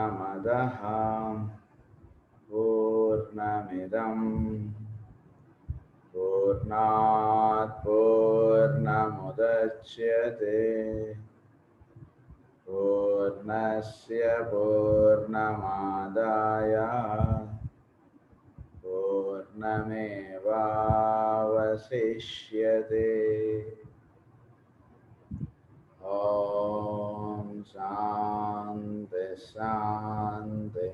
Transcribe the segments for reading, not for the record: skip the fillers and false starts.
पूर्णमदः पूर्णमिदं पूर्णात् पूर्णमुदच्यते पूर्णस्य पूर्णमादाय पूर्णमेवावशिष्यते। ॐ शान्ति शान्ति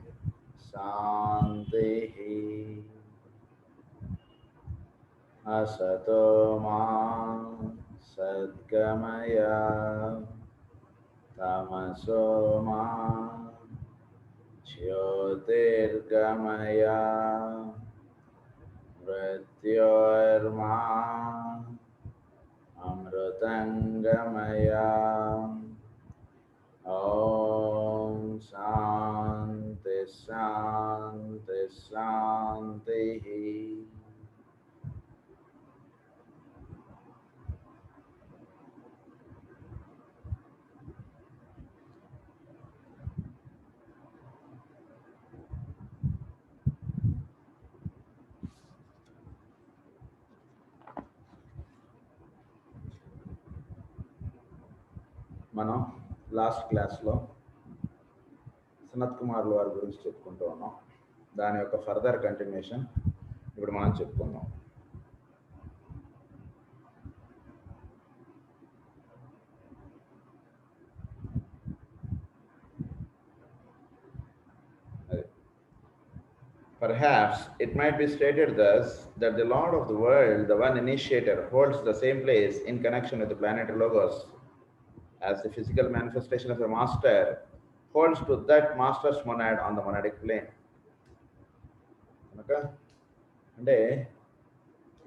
शान्तिः। असतो मा सद्गमय तमसो मा ज्योतिर्गमय मृत्योर्मा अमृतंगमय। ॐ शान्ति शान्ति शान्तिः। మనం లాస్ట్ క్లాస్లో సనత్ కుమార్ వారి గురించి చెప్పుకుంటూ ఉన్నాం. దాని యొక్క ఫర్దర్ కంటిన్యూషన్ ఇప్పుడు మనం చెప్పుకుందాం. Perhaps it might be stated thus that the Lord of the world, the one initiator, holds the same place in connection with the planetary logos as the physical manifestation of a master holds to that master's monad on the monadic plane. అంటే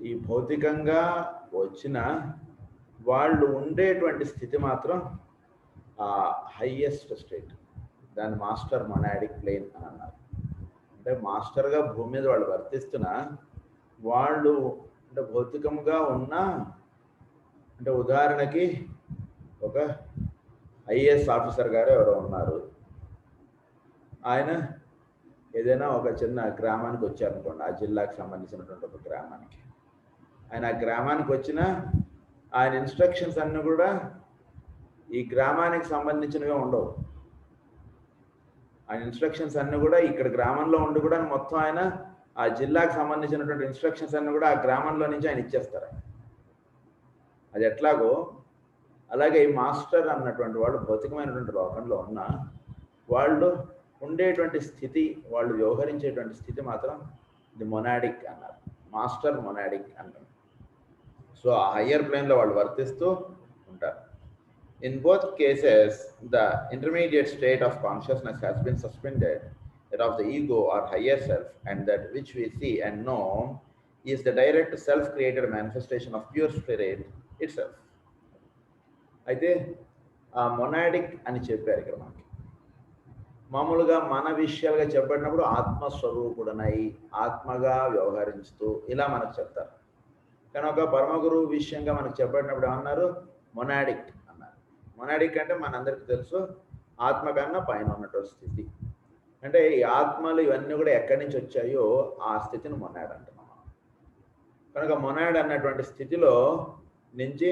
ఈ భౌతికంగా వచ్చిన వాళ్ళు ఉండేటువంటి స్థితి మాత్రం ఆ highest state, దాని మాస్టర్ మొనాడిక్ ప్లేన్ అని అన్నారు. అంటే మాస్టర్గా భూమి మీద వాళ్ళు వర్తిస్తున్నా వాళ్ళు అంటే భౌతికంగా ఉన్న, అంటే ఉదాహరణకి ఒక ఐఏఎస్ ఆఫీసర్ గారు ఎవరో ఉన్నారు. ఆయన ఏదైనా ఒక చిన్న గ్రామానికి వచ్చారనుకోండి, ఆ జిల్లాకు సంబంధించినటువంటి ఒక గ్రామానికి. ఆయన ఆ గ్రామానికి వచ్చిన ఆయన ఇన్స్ట్రక్షన్స్ అన్నీ కూడా ఈ గ్రామానికి సంబంధించినవే ఉండవు. ఆయన ఇన్స్ట్రక్షన్స్ అన్నీ కూడా ఇక్కడ గ్రామంలో ఉండి కూడా మొత్తం ఆయన ఆ జిల్లాకు సంబంధించినటువంటి ఇన్స్ట్రక్షన్స్ అన్నీ కూడా ఆ గ్రామంలో నుంచి ఆయన ఇచ్చేస్తారు. అది ఎట్లాగో అలాగే ఈ మాస్టర్ అన్నటువంటి వాళ్ళు భౌతికమైనటువంటి లోకంలో ఉన్న వాళ్ళు ఉండేటువంటి స్థితి, వాళ్ళు వ్యవహరించేటువంటి స్థితి మాత్రం ది మొనాడిక్ అన్నారు, మాస్టర్ మొనాడిక్ అన్నారు. సో ఆ హయ్యర్ ప్లేన్లో వాళ్ళు వర్తిస్తూ ఉంటారు. In both cases, the intermediate state of consciousness has been suspended, that of the ego or higher self, and that which we see and know is the direct self-created manifestation of pure spirit itself. అయితే ఆ monadic అని చెప్పారు ఇక్కడ మనకి. మామూలుగా మన విషయాలుగా చెప్పబడినప్పుడు ఆత్మస్వరూపుడనై ఆత్మగా వ్యవహరించుతూ ఇలా మనకు చెప్తారు. కానీ ఒక పరమగురువు విషయంగా మనకు చెప్పబడినప్పుడు ఏమన్నారు? మొనాడిక్ అన్నారు. మొనాడిక్ అంటే మనందరికీ తెలుసు ఆత్మ కన్నా పైన ఉన్నటువంటి స్థితి. అంటే ఈ ఆత్మలు ఇవన్నీ కూడా ఎక్కడి నుంచి వచ్చాయో ఆ స్థితిని మొనాడ్ అంటున్నాం. కనుక మొనాడ్ అన్నటువంటి స్థితిలో నుంచి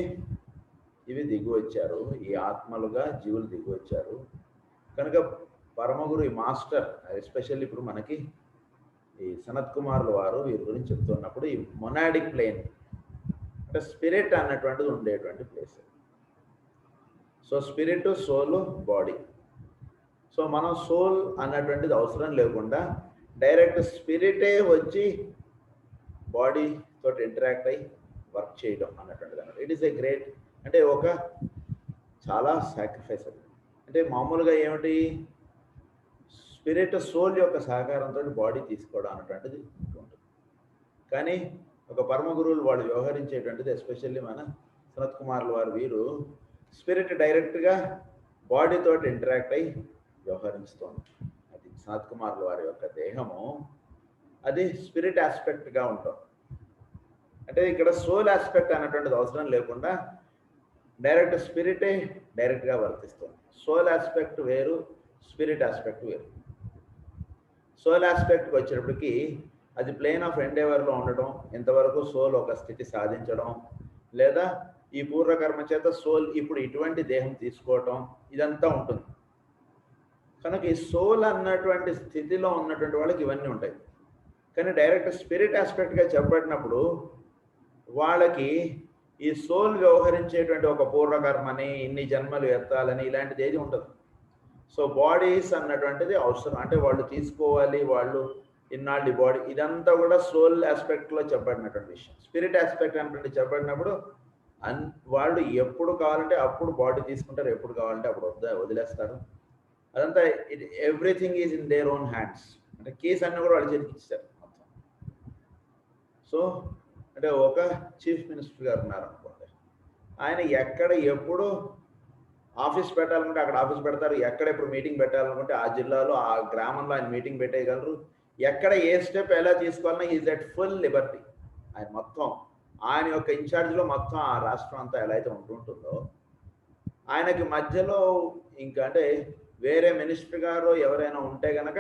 ఇవి దిగి వచ్చారు, ఈ ఆత్మలుగా జీవులు దిగి వచ్చారు. కనుక పరమగురు ఈ మాస్టర్, ఎస్పెషల్లీ ఇప్పుడు మనకి ఈ సనత్ కుమార్ల వారు వీరి గురించి చెప్తున్నప్పుడు ఈ మొనాడిక్ ప్లేన్ అంటే స్పిరిట్ అన్నటువంటిది ఉండేటువంటి place. So spirit, soul, body. So మనం సోల్ అన్నటువంటిది అవసరం లేకుండా డైరెక్ట్ స్పిరిటే వచ్చి బాడీ తోటి ఇంటరాక్ట్ అయ్యి వర్క్ చేయడం అన్నటువంటిది అన్నమాట. ఇట్ ఈస్ ఏ గ్రేట్, అంటే ఒక చాలా సాక్రిఫైస్. అది అంటే మామూలుగా ఏమిటి, స్పిరిట్ సోల్ యొక్క సహకారంతో బాడీ తీసుకోవడం అన్నటువంటిది ఉంటుంది. కానీ ఒక పరమ గురువులు వాళ్ళు వ్యవహరించేటువంటిది, ఎస్పెషల్లీ మన సనత్ కుమార్ల వారు వీరు స్పిరిట్ డైరెక్ట్గా బాడీతో ఇంటరాక్ట్ అయ్యి వ్యవహరిస్తుంది. అది సనత్ కుమార్ల వారి యొక్క దేహము, అది స్పిరిట్ ఆస్పెక్ట్గా ఉంటుంది. అంటే ఇక్కడ సోల్ ఆస్పెక్ట్ అన్నటువంటిది అవసరం లేకుండా డైరెక్ట్ స్పిరిటే డైరెక్ట్గా వర్తిస్తుంది. సోల్ ఆస్పెక్ట్ వేరు, స్పిరిట్ ఆస్పెక్ట్ వేరు. సోల్ ఆస్పెక్ట్కి వచ్చేటప్పటికి అది ప్లేన్ ఆఫ్ ఎండేవర్లో ఉండడం, ఇంతవరకు సోల్ ఒక స్థితి సాధించడం, లేదా ఈ పూర్వకర్మ చేత సోల్ ఇప్పుడు ఇటువంటి దేహం తీసుకోవటం, ఇదంతా ఉంటుంది. కనుక ఈ సోల్ అన్నటువంటి స్థితిలో ఉన్నటువంటి వాళ్ళకి ఇవన్నీ ఉంటాయి. కానీ డైరెక్ట్ స్పిరిట్ ఆస్పెక్ట్గా చెప్పబడినప్పుడు వాళ్ళకి ఈ సోల్ వ్యవహరించేటువంటి ఒక పూర్వకర్మని, ఇన్ని జన్మలు ఎత్తాలని ఇలాంటిది ఏది ఉండదు. సో బాడీస్ అన్నటువంటిది అవసరం, అంటే వాళ్ళు తీసుకోవాలి, వాళ్ళు ఇన్నాళ్ళు బాడీ, ఇదంతా కూడా సోల్ ఆస్పెక్ట్లో చెప్పబడినటువంటి విషయం. స్పిరిట్ ఆస్పెక్ట్ అంటే చెప్పబడినప్పుడు వాళ్ళు ఎప్పుడు కావాలంటే అప్పుడు బాడీ తీసుకుంటారు, ఎప్పుడు కావాలంటే అప్పుడు వదిలేస్తారు. అదంతా everything is in their own hands, అంటే కేసు అన్నీ కూడా వాళ్ళు చేతికి ఇచ్చారు మొత్తం. సో అంటే ఒక చీఫ్ మినిస్టర్ గారు ఉన్నారనుకోండి, ఆయన ఎక్కడ ఎప్పుడు ఆఫీస్ పెట్టాలనుకుంటే అక్కడ ఆఫీస్ పెడతారు, ఎక్కడ ఎప్పుడు మీటింగ్ పెట్టాలనుకుంటే ఆ జిల్లాలో ఆ గ్రామంలో ఆయన మీటింగ్ పెట్టేయగలరు, ఎక్కడ ఏ స్టెప్ ఎలా తీసుకోవాలన్నా ఈజ్ అట్ ఫుల్ లిబర్టీ. ఆయన మొత్తం ఆయన యొక్క ఇన్ఛార్జ్లో మొత్తం ఆ రాష్ట్రం అంతా ఎలా అయితే ఉంటుందో, ఆయనకి మధ్యలో ఇంకా అంటే వేరే మినిస్టర్ గారు ఎవరైనా ఉంటే కనుక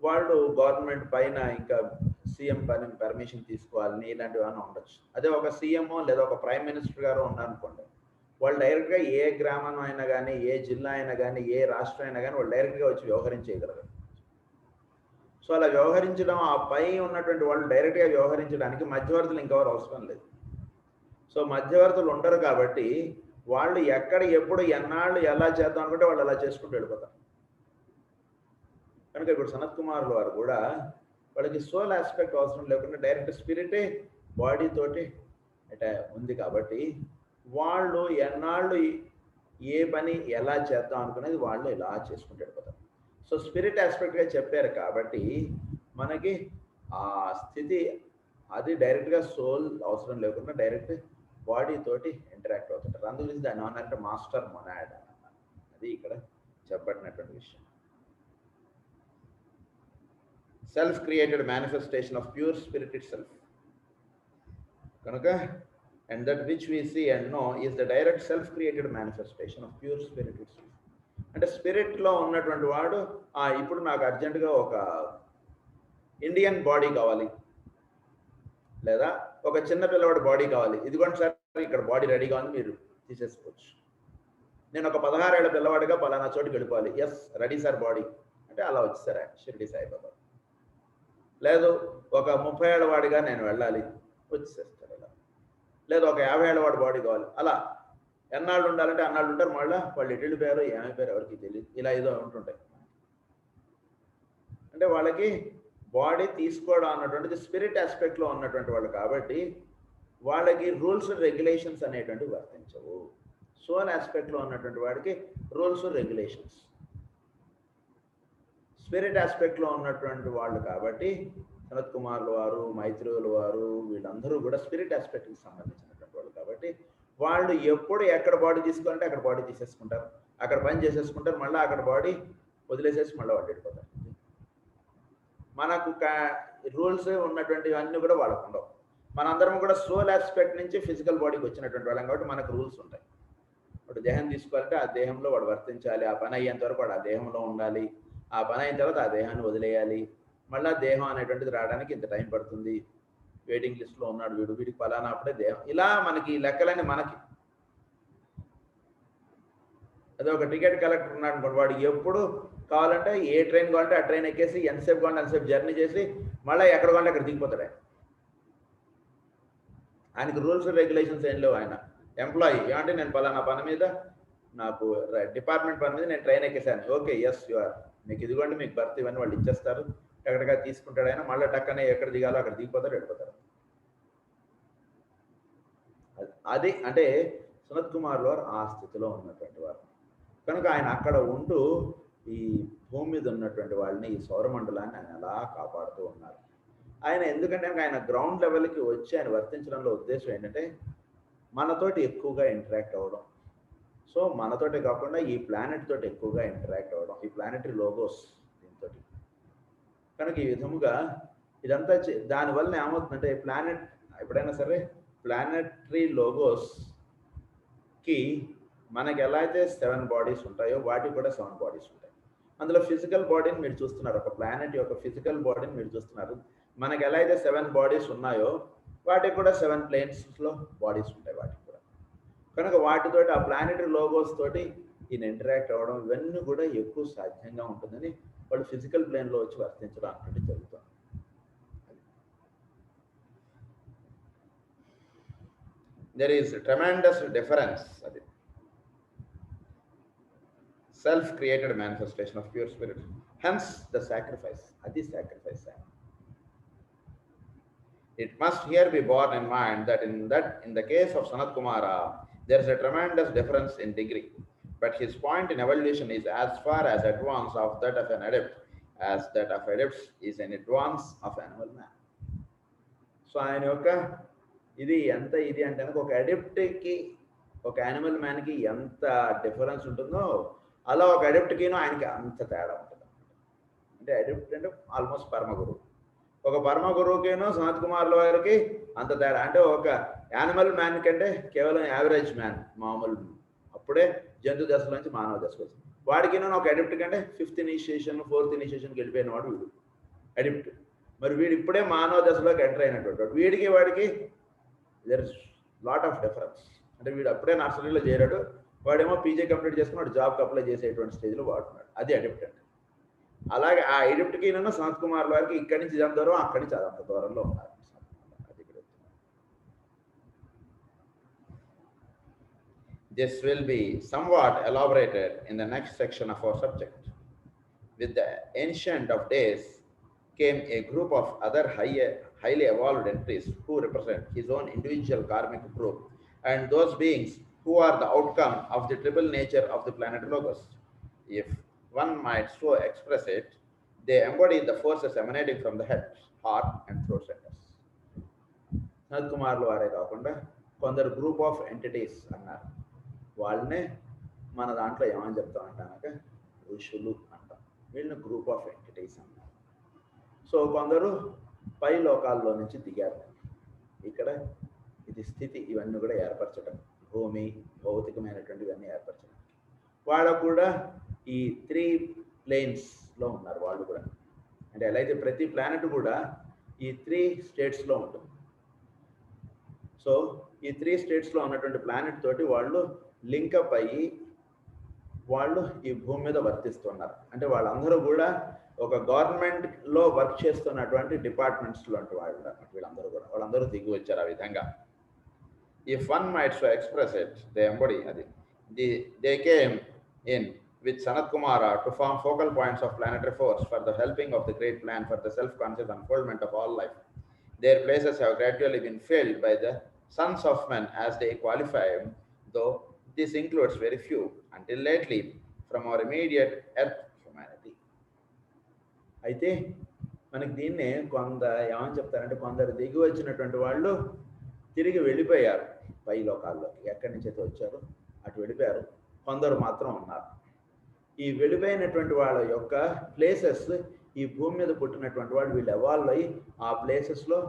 వాళ్ళు గవర్నమెంట్ పైన ఇంకా సీఎం పైన పర్మిషన్ తీసుకోవాలని ఇలాంటివి ఏమైనా ఉండొచ్చు. అదే ఒక సీఎంఓ లేదా ఒక ప్రైమ్ మినిస్టర్ గారు ఉన్నారనుకోండి, వాళ్ళు డైరెక్ట్గా ఏ గ్రామం అయినా కానీ, ఏ జిల్లా అయినా కానీ, ఏ రాష్ట్రం అయినా కానీ వాళ్ళు డైరెక్ట్గా వచ్చి వ్యవహరించగలరు. సో అలా వ్యవహరించడం, ఆ పై ఉన్నటువంటి వాళ్ళు డైరెక్ట్గా వ్యవహరించడానికి మధ్యవర్తులు ఇంకెవరు అవసరం లేదు. సో మధ్యవర్తులు ఉండరు కాబట్టి వాళ్ళు ఎక్కడ ఎప్పుడు ఎన్నాళ్ళు ఎలా చేద్దాం అనుకుంటే వాళ్ళు అలా చేసుకుంటూ వెళ్ళిపోతారు. కనుక ఇప్పుడు సనత్ కుమార్ వారు కూడా వాళ్ళకి సోల్ ఆస్పెక్ట్ అవసరం లేకుండా డైరెక్ట్ స్పిరిటే బాడీ తోటి అంటే ఉంది కాబట్టి వాళ్ళు ఎన్నాళ్ళు ఏ పని ఎలా చేద్దాం అనుకునేది వాళ్ళు ఇలా చేసుకుంటూ వెళ్ళిపోతారు. సో స్పిరిట్ ఆస్పెక్ట్గా చెప్పారు కాబట్టి మనకి ఆ స్థితి అది డైరెక్ట్గా సోల్ అవసరం లేకుండా డైరెక్ట్ బాడీ తోటి ఇంటరాక్ట్ అవుతుంటారు. అందు గురించి దాన్ని ఏమన్నారంటే మాస్టర్ మొనాడ్ అన్నమాట. అది ఇక్కడ చెప్పబడినటువంటి విషయం. Self created manifestation of pure spirit it self కనుక and that which we see and know is the direct self created manifestation of pure spirit itself. అంటే స్పిరిట్లో ఉన్నటువంటి వాడు ఇప్పుడు నాకు అర్జెంటుగా ఒక ఇండియన్ బాడీ కావాలి, లేదా ఒక చిన్న పిల్లవాడి బాడీ కావాలి, ఇదిగోండి సార్ ఇక్కడ బాడీ రెడీగా ఉంది, మీరు తీసేసుకోవచ్చు. నేను ఒక 16 ఏళ్ల పిల్లవాడిగా పలానా చోటుకి వెళ్ళిపోవాలి, ఎస్ రెడీ సార్ బాడీ అంటే అలా వచ్చేసారా షిరిడి సాయిబాబా. లేదు ఒక 30 ఏళ్ల వాడిగా నేను వెళ్ళాలి, వచ్చేస్తారు అలా. లేదు ఒక 50 ఏళ్ల వాడి బాడీ కావాలి, అలా ఎన్నాళ్ళు ఉండాలంటే అన్నాళ్ళు ఉంటారు. మళ్ళీ వాళ్ళు ఎటు వెళ్ళిపోయారు ఏమైపోయారు ఎవరికి తెలియదు, ఇలా ఏదో ఉంటుంటాయి. అంటే వాళ్ళకి బాడీ తీసుకోవడం అన్నటువంటిది స్పిరిట్ ఆస్పెక్ట్లో ఉన్నటువంటి వాళ్ళు కాబట్టి వాళ్ళకి రూల్స్ రెగ్యులేషన్స్ అనేటువంటివి వర్తించవు. సోల్ ఆస్పెక్ట్లో ఉన్నటువంటి వాడికి రూల్స్ రెగ్యులేషన్స్. స్పిరిట్ ఆస్పెక్ట్లో ఉన్నటువంటి వాళ్ళు కాబట్టి సనత్ కుమార్ల వారు, మైత్రేయుల వారు వీళ్ళందరూ కూడా స్పిరిట్ ఆస్పెక్ట్కి సంబంధించినటువంటి వాళ్ళు కాబట్టి వాళ్ళు ఎప్పుడు ఎక్కడ బాడీ తీసుకోవాలంటే అక్కడ బాడీ తీసేసుకుంటారు, అక్కడ పని చేసేసుకుంటారు, మళ్ళీ అక్కడ బాడీ వదిలేసేసి మళ్ళీ వాళ్ళు వెళ్ళిపోతారు. మనకు రూల్స్ ఉన్నటువంటివన్నీ కూడా వాళ్ళకు ఉండవు. మనందరం కూడా సోల్ ఆస్పెక్ట్ నుంచి ఫిజికల్ బాడీకి వచ్చినటువంటి వాళ్ళం కాబట్టి మనకు రూల్స్ ఉంటాయి. ఇప్పుడు దేహం తీసుకోవాలంటే ఆ దేహంలో వాడు వర్తించాలి, ఆ పని అయ్యేంత వరకు వాడు ఆ దేహంలో ఉండాలి, ఆ పని అయిన తర్వాత ఆ దేహాన్ని వదిలేయాలి, మళ్ళీ దేహం అనేటువంటిది రావడానికి ఇంత టైం పడుతుంది, వెయిటింగ్ లిస్ట్లో ఉన్నాడు వీడు, వీడికి పలానా అప్పుడే దేహం, ఇలా మనకి లెక్కలని మనకి. అదే ఒక టికెట్ కలెక్టర్ ఉన్నాడు అనుకోండి, వాడు ఎప్పుడు కావాలంటే ఏ ట్రైన్ కావాలంటే ఆ ట్రైన్ ఎక్కేసి ఎంతసేపు కావాలంటే అంతసేపు జర్నీ చేసి మళ్ళీ ఎక్కడ కావాలంటే అక్కడ దిగిపోతాడు. ఆయనకి రూల్స్ రెగ్యులేషన్స్ ఏం లేవు. ఆయన ఎంప్లాయీ ఏమంటే నేను పలానా పని మీద, నాకు డిపార్ట్మెంట్ పని మీద నేను ట్రైన్ ఎక్కేసాను, ఓకే ఎస్ యు ఆర్, మీకు ఇదిగోండి మీకు బర్త్ ఇవన్నీ వాళ్ళు ఇచ్చేస్తారు, ఎక్కడిగా తీసుకుంటాడు ఆయన, మళ్ళీ టక్కనే ఎక్కడ దిగాలో అక్కడ దిగిపోతారు, వెళ్ళిపోతారు. అది అంటే సనత్ కుమార్ వారు ఆ స్థితిలో ఉన్నటువంటి వారు కనుక ఆయన అక్కడ ఉంటూ ఈ భూమి మీద ఉన్నటువంటి వాళ్ళని, ఈ సౌరమండలాన్ని ఆయన అలా కాపాడుతూ ఉన్నారు. ఆయన ఎందుకంటే ఆయన గ్రౌండ్ లెవెల్కి వచ్చి ఆయన వర్తించడంలో ఉద్దేశం ఏంటంటే మనతోటి ఎక్కువగా ఇంటరాక్ట్ అవ్వడం. సో మనతోటే కాకుండా ఈ ప్లానెట్ తోటి ఎక్కువగా ఇంటరాక్ట్ అవ్వడం, ఈ ప్లానెటరీ లోగోస్ దీంతో. కనుక ఈ విధముగా ఇదంతా దానివల్ల ఏమవుతుందంటే ప్లానెట్ ఎప్పుడైనా సరే ప్లానెటరీ లోగోస్కి మనకి ఎలా అయితే 7 బాడీస్ ఉంటాయో వాటికి కూడా 7 బాడీస్ ఉంటాయి. అందులో ఫిజికల్ బాడీని మీరు చూస్తున్నారు, ఒక ప్లానెట్ యొక్క ఫిజికల్ బాడీని మీరు చూస్తున్నారు. మనకి ఎలా అయితే 7 బాడీస్ ఉన్నాయో వాటికి కూడా 7 ప్లేన్స్లో బాడీస్ ఉంటాయి వాటికి కూడా. కనుక వాటితోటి ఆ ప్లానెటరీ లోగోస్ తోటి ఈయన ఇంటరాక్ట్ అవ్వడం ఇవన్నీ కూడా ఎక్కువ సాధ్యంగా ఉంటుందని వాళ్ళు ఫిజికల్ ప్లేన్లో వచ్చి వర్తించడం అన్నట్టు జరుగుతుంది. There is tremendous difference. Self-created manifestation of pure spirit. Hence the sacrifice. Adi sacrifice. It must here be borne in mind that in the case of Sanat Kumara, there is a tremendous difference in degree. But his point in evolution is as far as advance of that of an adept as that of adepts is an advance of animal man. So ఆయన యొక్క ఇది ఎంత ఇది అంటే ఒక అడెప్ట్కి ఒక animal మ్యాన్కి ఎంత difference ఉంటుందో అలా ఒక అడెప్ట్కినో ఆయనకి అంత తేడా ఉంటుంది. అంటే అడెప్ట్ అంటే ఆల్మోస్ట్ పరమగురువు, ఒక పరమగురువుకేనో సనత్ కుమార్ల వారికి అంత తేడా. అంటే ఒక యానిమల్ మ్యాన్ కంటే కేవలం యావరేజ్ మ్యాన్, మామూలు అప్పుడే జంతు దశల నుంచి మానవ దశకు వచ్చింది. వాడికినో ఒక అడెప్ట్ కంటే 5th ఇనిషియేషన్ 4th ఇనిషియేషన్కి వెళ్ళిపోయిన వాడు వీడు అడెప్ట్. మరి వీడు ఇప్పుడే మానవ దశలోకి ఎంటర్ అయినటువంటి వీడికి వాడికి there is lot of difference. అంటే వీడు అప్పుడే నర్సరీలో చేరాడు, వాడేమో పీజీ కంప్లీట్ చేసుకుని వాడు జాబ్కి అప్లై చేసేటువంటి స్టేజ్లో వాడుతున్నాడు. అది అడెప్ట్ అంటే. అలాగే ఆ అడెప్ట్కి నన్ను సనత్ కుమార్ వారికి ఇక్కడి నుంచి ఇదంత దూరం, అక్కడి నుంచి అదంత దూరంలో ఉన్నారు. This will be somewhat elaborated in the next section of our subject. With the ancient of days came a group of other highly evolved entities who represent his own individual karmic group and those beings who are the outcome of the triple nature of the planet Logos. If one might so express it, they embody the forces emanating from the head, heart and throat centers. Sanat Kumar వారే కాకుండా కొందరు group of entities అన్నారు. వాళ్ళనే మన దాంట్లో ఏమని చెప్తామంటే ఋషులు అంటాం. వీళ్ళని గ్రూప్ ఆఫ్ ఎంటిటీస్ అన్నారు. సో కొందరు పై లోకాల్లో నుంచి దిగారు. ఇక్కడ ఇది స్థితి ఇవన్నీ కూడా ఏర్పరచడం, భూమి భౌతికమైనటువంటివన్నీ ఏర్పరచడం. వాళ్ళు కూడా ఈ 3 ప్లేన్స్లో ఉన్నారు. వాళ్ళు కూడా అంటే ఎలా అయితే ప్రతి ప్లానెట్ కూడా ఈ 3 స్టేట్స్లో ఉంటుంది. సో ఈ 3 స్టేట్స్లో ఉన్నటువంటి ప్లానెట్ తోటి వాళ్ళు లింకప్ అయ్యి వాళ్ళు ఈ భూమి మీద వర్తిస్తున్నారు. అంటే వాళ్ళందరూ కూడా ఒక గవర్నమెంట్లో వర్క్ చేస్తున్నటువంటి డిపార్ట్మెంట్స్లో అంటే వాళ్ళందరూ దిగి వచ్చారు ఆ విధంగా. If one might so express it, they embody అది. They came in with Sanat Kumara to form focal points of planetary force for the helping of the great plan for the self-conscious unfoldment of all life. Their places have gradually been filled by the sons of men as they qualify, though this includes very few until lately from our immediate earth humanity. అయితే మనకి దీన్నే ఏమని చెప్తారంటే కొందరు దిగి వచ్చినటువంటి వాళ్ళు తిరిగి వెళ్ళిపోయారు పై లోకాల్లోకి. ఎక్కడి నుంచి అయితే వచ్చారో అటు వెళ్ళిపోయారు. కొందరు మాత్రం ఉన్నారు. ఈ వెళ్ళిపోయినటువంటి వాళ్ళ యొక్క ప్లేసెస్ ఈ భూమి మీద పుట్టినటువంటి వాళ్ళు వీళ్ళు ఎవాల్వ్ అయ్యి ఆ ప్లేసెస్లో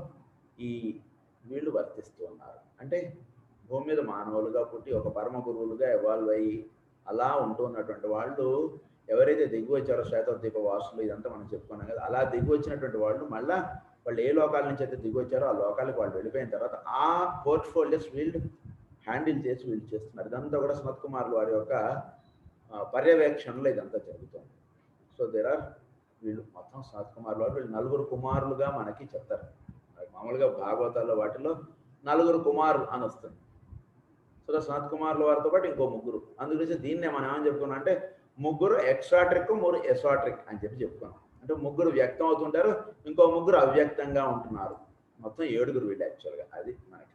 వీళ్ళు వర్తిస్తూ ఉన్నారు. అంటే భూమి మీద మానవులుగా పుట్టి ఒక పరమ గురువులుగా ఎవాల్వ్ అయ్యి అలా ఉంటూ ఉన్నటువంటి వాళ్ళు ఎవరైతే దిగి వచ్చారో శ్వేతద్వీప వాసులు ఇదంతా మనం చెప్పుకున్నాం కదా, అలా దిగి వచ్చినటువంటి వాళ్ళు మళ్ళీ వాళ్ళు ఏ లోకాల నుంచి అయితే దిగి వచ్చారో ఆ లోకాలకు వాళ్ళు వెళ్ళిపోయిన తర్వాత ఆ పోర్ట్ఫోలియోస్ వీళ్ళు హ్యాండిల్ చేసి వీళ్ళు చేస్తున్నారు. ఇదంతా కూడా సనత్ కుమార్ వారి యొక్క పర్యవేక్షణలో ఇదంతా జరుగుతుంది. సో వీళ్ళు మొత్తం సనత్ కుమార్ వారు వీళ్ళు 4 కుమారులుగా మనకి చెప్తారు. మామూలుగా భాగవతాల్లో వాటిలో 4 కుమారులు అని వస్తుంది. సో సనత్ కుమార్ల వారితో పాటు ఇంకో 3. అందుగురించి దీన్నే మనం ఏమని చెప్పుకున్నాం అంటే 3 ఎక్స్ట్రాట్రిక్ 3 ఎసాట్రిక్ అని చెప్పుకున్నాం. అంటే 3 వ్యక్తం అవుతుంటారు, ఇంకో 3 అవ్యక్తంగా ఉంటున్నారు. మొత్తం 7 వీళ్ళు యాక్చువల్గా. అది మనకి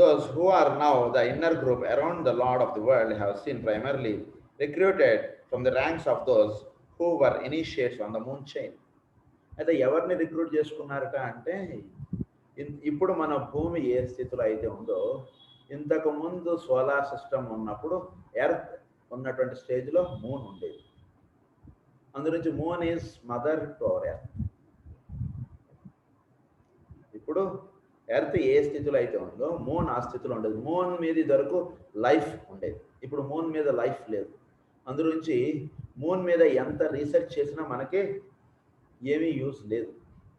those who are now the inner group around the Lord of the world have seen primarily recruited from the ranks of those who were initiates on the moon chain. అయితే ఎవరిని రిక్రూట్ చేసుకున్నారట అంటే ఇప్పుడు మన భూమి ఏ స్థితిలో అయితే ఉందో ఇంతకు ముందు సోలార్ సిస్టమ్ ఉన్నప్పుడు ఎర్త్ ఉన్నటువంటి స్టేజ్లో మూన్ ఉండేది. అందుగురించి moon is mother to our earth. ఇప్పుడు ఎర్త్ ఏ స్థితిలో అయితే ఉందో మూన్ ఆ స్థితిలో ఉండదు. మూన్ మీద ఇదివరకు లైఫ్ ఉండేది, ఇప్పుడు మూన్ మీద లైఫ్ లేదు. అందుగురించి మూన్ మీద ఎంత రీసెర్చ్ చేసినా మనకి ఏమీ యూస్ లేదు.